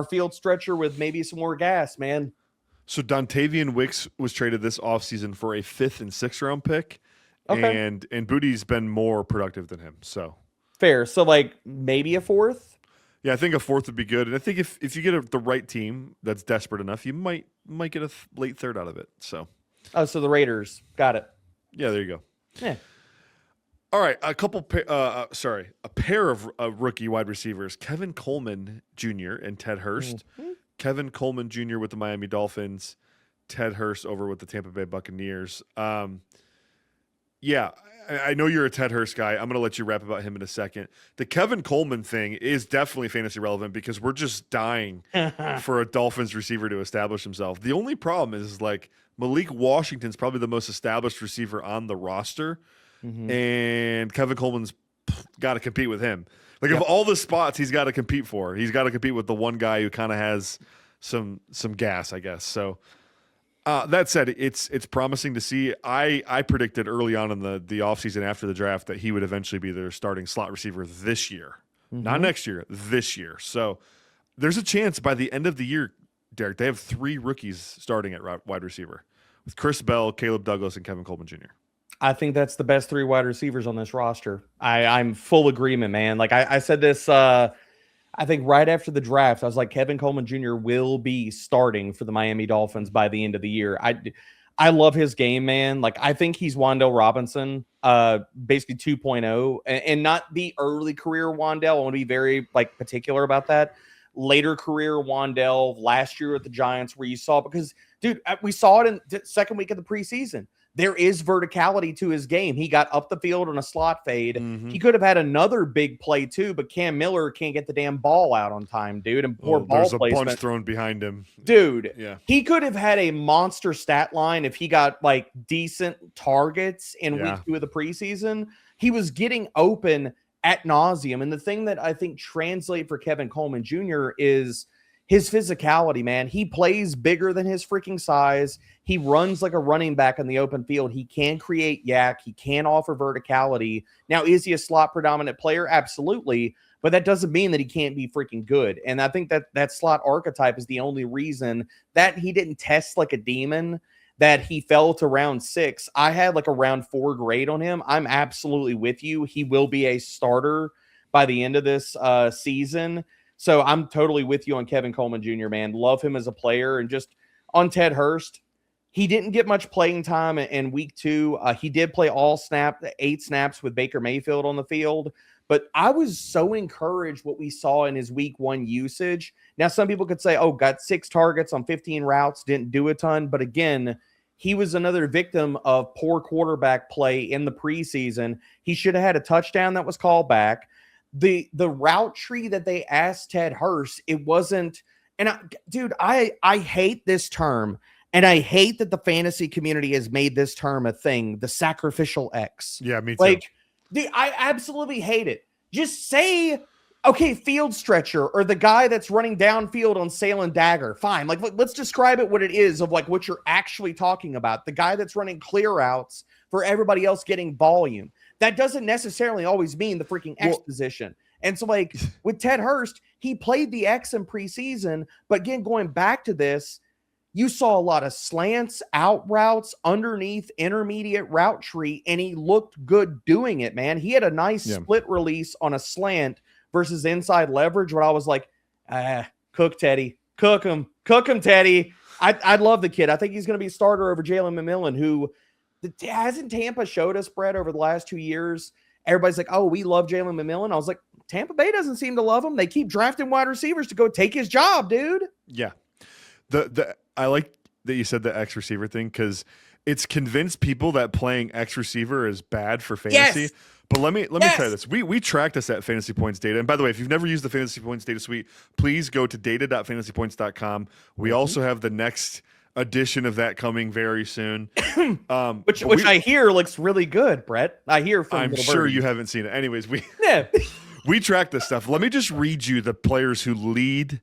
field stretcher with maybe some more gas, man. So Dontavian Wicks was traded this offseason for a 5th and 6th round pick. Okay. And Boutte's been more productive than him. So Fair. So like maybe a 4th. yeah, I think a 4th would be good. And I think if you get the right team that's desperate enough, you might get a late 3rd out of it. So So the Raiders. Got it. yeah, there you go. Yeah. All right, a pair of rookie wide receivers, Kevin Coleman Jr. and Ted Hurst. Mm-hmm. Kevin Coleman Jr. with the Miami Dolphins, Ted Hurst over with the Tampa Bay Buccaneers. Yeah, I know you're a Ted Hurst guy. I'm going to let you rap about him in a second. The Kevin Coleman thing is definitely fantasy relevant because we're just dying for a Dolphins receiver to establish himself. The only problem is like Malik Washington's probably the most established receiver on the roster. Mm-hmm. And Kevin Coleman's got to compete with him. Like of all the spots he's got to compete for, he's got to compete with the one guy who kind of has some gas, I guess. So that said, it's promising to see. I predicted early on in the offseason after the draft that he would eventually be their starting slot receiver this year, not next year, this year. So there's a chance by the end of the year, Derek, they have 3 rookies starting at wide receiver with Chris Bell, Caleb Douglas, and Kevin Coleman Jr. I think that's the best 3 wide receivers on this roster. I'm full agreement, man. Like I said this, I think right after the draft, I was like, Kevin Coleman Jr. will be starting for the Miami Dolphins by the end of the year. I love his game, man. Like I think he's Wan'Dale Robinson, basically 2.0, and not the early career Wan'Dale. I want to be very like particular about that. Later career Wan'Dale last year at the Giants, where you saw, because dude, we saw it in the second week of the preseason. There is verticality to his game. He got up the field on a slot fade. Mm-hmm. He could have had another big play too, but Cam Miller can't get the damn ball out on time, dude. And poor ball there's a placement. bunch thrown behind him. Dude, yeah. He He could have had a monster stat line if he got like decent targets in week 2 of the preseason. He was getting open ad nauseum. And the thing that I think translate for Kevin Coleman Jr. is his physicality, man. He plays bigger than his freaking size. He runs like a running back in the open field. He can create yak. He can offer verticality. Now, is he a slot predominant player? Absolutely. But that doesn't mean that he can't be freaking good. And I think that slot archetype is the only reason that he didn't test like a demon, that he fell to round 6. I had like a round 4 grade on him. I'm absolutely with you. He will be a starter by the end of this season. So I'm totally with you on Kevin Coleman Jr., man. Love him as a player. And just on Ted Hurst, he didn't get much playing time in week 2. He did play 8 snaps with Baker Mayfield on the field. But I was so encouraged what we saw in his week 1 usage. Now, some people could say, oh, got 6 targets on 15 routes, didn't do a ton. But again, he was another victim of poor quarterback play in the preseason. He should have had a touchdown that was called back. The route tree that they asked Ted Hurst, it wasn't, and I hate this term, and I hate that the fantasy community has made this term a thing, the sacrificial X. Yeah, me too. Like, dude, I absolutely hate it. Just say, okay, field stretcher, or the guy that's running downfield on Sail and Dagger. Fine. Like, let's describe it what it is of like what you're actually talking about. The guy that's running clear outs for everybody else getting volume. That doesn't necessarily always mean the freaking X position. And so, like, with Ted Hurst, he played the X in preseason. But again, going back to this, you saw a lot of slants, out routes, underneath, intermediate route tree, and he looked good doing it, man. He had a nice split release on a slant versus inside leverage, where I was like, cook Teddy. Cook him, Teddy. I love the kid. I think he's going to be a starter over Jalen McMillan, who hasn't Tampa showed us, Brett, over the last 2 years? Everybody's like, oh, we love Jalen McMillan. I was like, Tampa Bay doesn't seem to love him. They keep drafting wide receivers to go take his job, dude. Yeah. I like that you said the X receiver thing, because it's convinced people that playing X receiver is bad for fantasy. Yes. But let me try this. We track this at Fantasy Points Data. And by the way, if you've never used the Fantasy Points Data Suite, please go to data.fantasypoints.com. We also have the next edition of that coming very soon. Which I hear looks really good, Brett. I hear from I'm sure you haven't seen it. Anyways, yeah. we track this stuff. Let me just read you the players who lead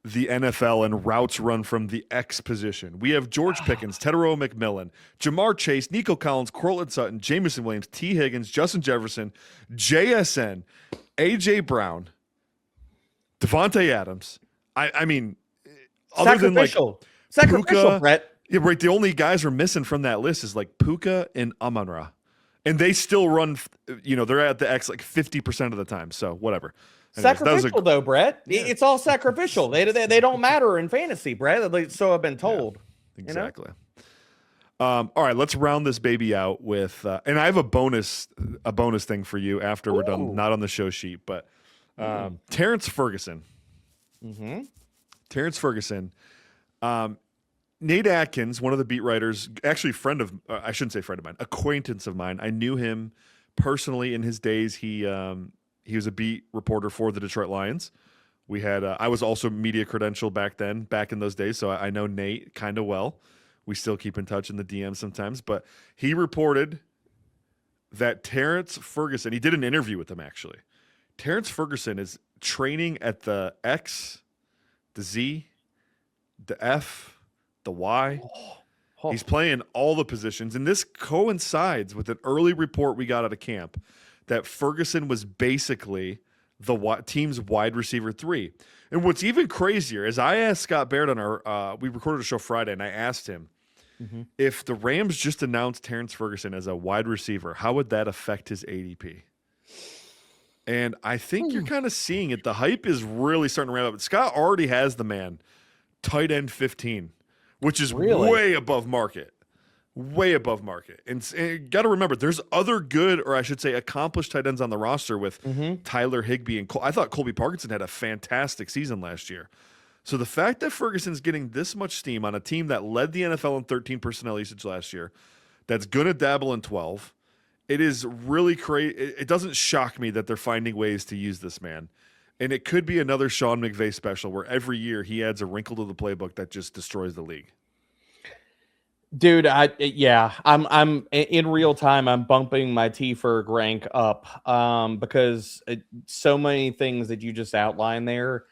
the NFL and routes run from the X position. We have George Pickens, Tetairoa McMillan, Jamar Chase, Nico Collins, Cortland Sutton, Jameson Williams, T. Higgins, Justin Jefferson, JSN, A.J. Brown, Devontae Adams. I mean, other than like Sacrificial, Puka, Brett. yeah, right. The only guys we're missing from that list is like Puka and Amon-Ra. And they still run, they're at the X like 50% of the time. So whatever. Anyways, Sacrificial though, Brett. Yeah. It's all sacrificial. They don't matter in fantasy, Brett. So I've been told. Yeah, exactly. All right, let's round this baby out with, and I have a bonus thing for you after we're done. Not on the show sheet, but Terrance Ferguson. Mm-hmm. Terrance Ferguson. Nate Atkins, one of the beat writers, actually I shouldn't say friend of mine, acquaintance of mine. I knew him personally in his days. He was a beat reporter for the Detroit Lions. We had I was also media credential back in those days, so I know Nate kind of well. We still keep in touch in the DM sometimes, but he reported that Terrance Ferguson, he did an interview with him actually. Terrance Ferguson is training at the X, the Z, the F, the Y. He's playing all the positions, and this coincides with an early report we got out of camp that Ferguson was basically the team's wide receiver 3. And what's even crazier is I asked Scott Barret on our we recorded a show Friday, and I asked him if the Rams just announced Terrance Ferguson as a wide receiver, how would that affect his ADP? And I think you're kind of seeing it. The hype is really starting to ramp up. Scott already has the man tight end 15, which is way above market. Way above market. And you got to remember, there's other good, or I should say accomplished tight ends on the roster with Tyler Higbee and I thought Colby Parkinson had a fantastic season last year. So the fact that Ferguson's getting this much steam on a team that led the NFL in 13 personnel usage last year, that's going to dabble in 12, it is really crazy. It doesn't shock me that they're finding ways to use this man. And it could be another Sean McVay special where every year he adds a wrinkle to the playbook that just destroys the league. Dude, I'm in real time. I'm bumping my T-Ferg rank up because so many things that you just outlined there.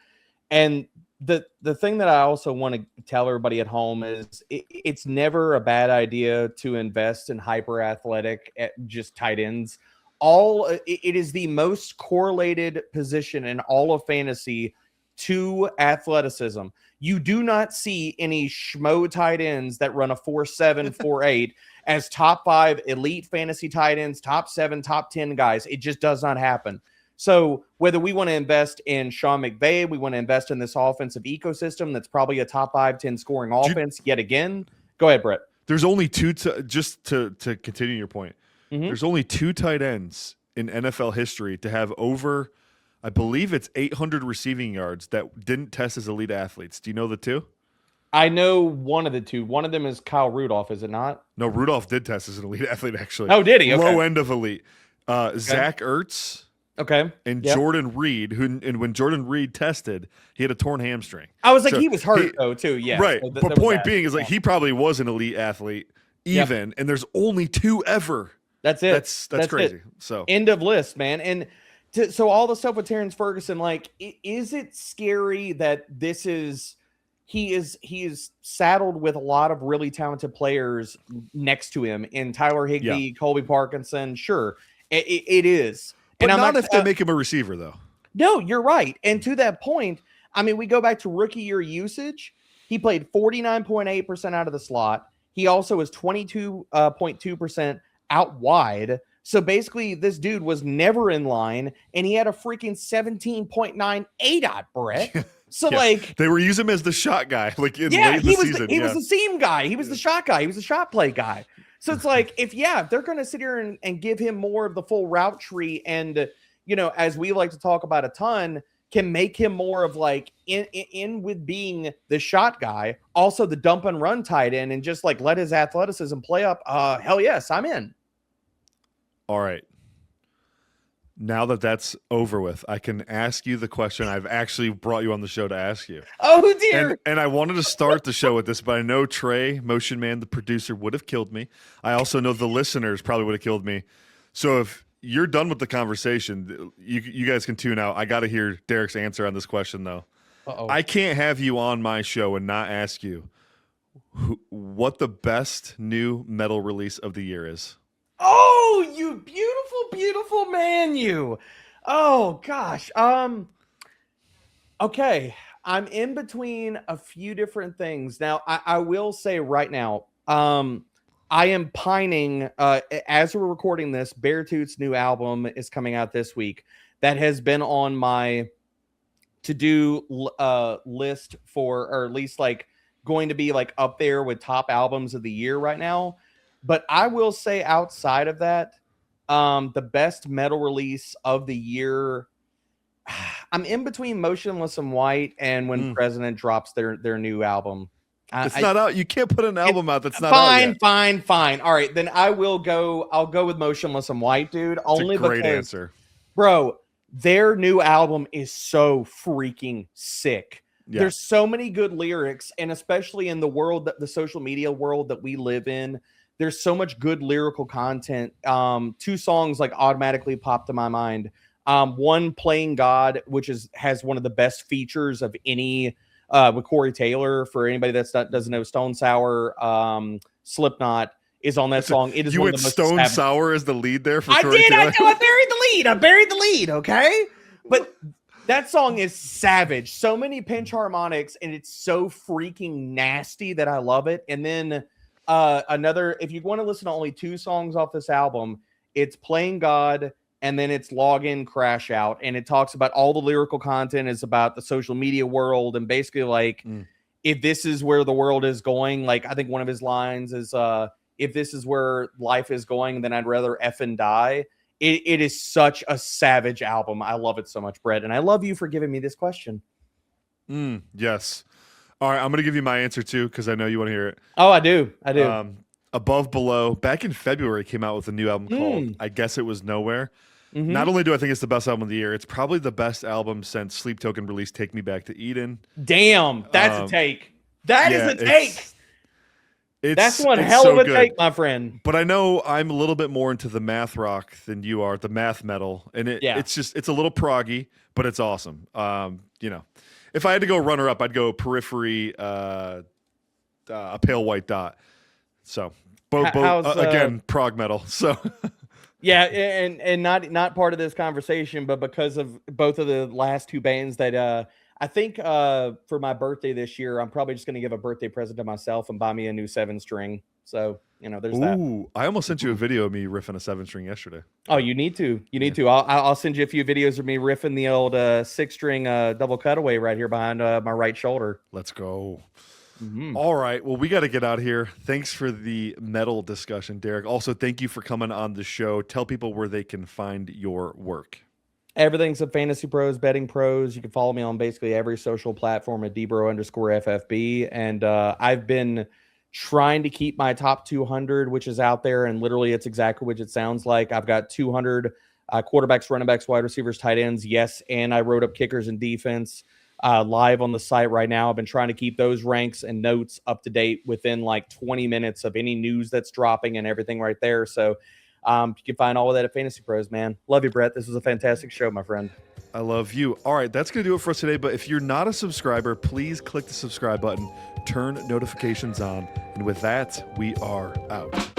And the thing that I also want to tell everybody at home is it's never a bad idea to invest in hyper athletic just tight ends. It is the most correlated position in all of fantasy to athleticism. You do not see any schmo tight ends that run a 4.7, 4.8 as top 5 elite fantasy tight ends, top 7, top 10 guys. It just does not happen. So whether we want to invest in Sean McVay, we want to invest in this offensive ecosystem that's probably a top 5, 10 scoring offense yet again. Go ahead, Brett. There's only just to continue your point. There's only 2 tight ends in NFL history to have over, I believe it's 800 receiving yards that didn't test as elite athletes. Do you know the 2? I know one of the 2. One of them is Kyle Rudolph, is it not? No, Rudolph did test as an elite athlete, actually. Oh, did he? Okay. Low end of elite. Zach Ertz. Okay. And Jordan Reed, when Jordan Reed tested, he had a torn hamstring. I was like, he was hurt though, too. Yeah. Right. So but point being is like he probably was an elite athlete even, and there's only 2 ever. That's it. That's crazy. It. So end of list, man. And so all the stuff with Terrance Ferguson, like, is it scary that he is saddled with a lot of really talented players next to him in Tyler Higbee, Colby Parkinson? Sure, it is. But and not if they make him a receiver, though. No, you're right. And to that point, I mean, we go back to rookie year usage. He played 49.8% out of the slot. He also was 22.2% out wide. So basically, this dude was never in line, and he had a freaking 17.98 out, Brett. So like they were using him as the shot guy, like late in the season. He was the seam guy. He was the shot guy. He was the shot play guy. So it's like, if they're going to sit here and give him more of the full route tree and, as we like to talk about a ton, can make him more of like in with being the shot guy, also the dump and run tight end, and just like let his athleticism play up. Hell yes, I'm in. All right. Now that that's over with, I can ask you the question I've actually brought you on the show to ask you. Oh, dear. And I wanted to start the show with this, but I know Trey, Motion Man, the producer, would have killed me. I also know the listeners probably would have killed me. So if you're done with the conversation, you guys can tune out. I got to hear Derek's answer on this question, though. I can't have you on my show and not ask you what the best new metal release of the year is. Oh, you beautiful, beautiful man, you. Oh gosh. Okay. I'm in between a few different things. Now, I will say right now, I am pining, as we're recording this, Beartooth's new album is coming out this week. That has been on my to-do list for, or at least like going to be like up there with top albums of the year right now. But I will say outside of that, the best metal release of the year, I'm in between Motionless in White and when President drops their new album. It's not out. You can't put an album out that's not fine, out yet. Fine. All right, then I'll go with Motionless in White, dude. Only It's a great because, answer. bro, their new album is so freaking sick. Yeah. There's so many good lyrics, and especially in the world, that the social media world that we live in, there's so much good lyrical content. 2 songs like automatically popped to my mind. One, Playing God, which has one of the best features of any, with Corey Taylor. For anybody doesn't know, Stone Sour, Slipknot is on that song. It is you one went of the most Stone Sour as the lead there for I Corey did. Taylor? I buried the lead. Okay, but that song is savage. So many pinch harmonics, and it's so freaking nasty that I love it. And then another, if you want to listen to only 2 songs off this album, it's Playing God, and then it's Login Crash Out, and it talks about all the lyrical content is about the social media world, and basically like if this is where the world is going, like I think one of his lines is if this is where life is going, then I'd rather effing die. It is such a savage album. I love it so much, Brett, and I love you for giving me this question. Yes. All right, I'm going to give you my answer too, because I know you want to hear it. Oh, I do. Above Below, back in February, came out with a new album called I Guess It Was Nowhere. Not only do I think it's the best album of the year, it's probably the best album since Sleep Token released Take Me Back to Eden. Damn, that's a take. That is a take. That's one hell of a take, my friend. But I know I'm a little bit more into the math rock than you are, the math metal. And it's a little proggy, but it's awesome. If I had to go runner up, I'd go Periphery, A Pale White Dot. So both again, prog metal. So yeah, and not part of this conversation, but because of both of the last 2 bands that I think for my birthday this year, I'm probably just going to give a birthday present to myself and buy me a new 7-string. So, there's that. Ooh, I almost sent you a video of me riffing a 7-string yesterday. Oh, you need to. You need to. I'll send you a few videos of me riffing the old 6-string double cutaway right here behind my right shoulder. Let's go. All right. Well, we got to get out of here. Thanks for the metal discussion, Derek. Also, thank you for coming on the show. Tell people where they can find your work. Everything's at Fantasy Pros, Betting Pros. You can follow me on basically every social platform at dbro_FFB. And I've been trying to keep my top 200, which is out there. And literally, it's exactly what it sounds like. I've got 200 quarterbacks, running backs, wide receivers, tight ends. Yes. And I wrote up kickers and defense live on the site right now. I've been trying to keep those ranks and notes up to date within like 20 minutes of any news that's dropping and everything right there. So you can find all of that at Fantasy Pros, man. Love you, Brett. This was a fantastic show, my friend. I love you. All right, that's going to do it for us today. But if you're not a subscriber, please click the subscribe button, turn notifications on. And with that, we are out.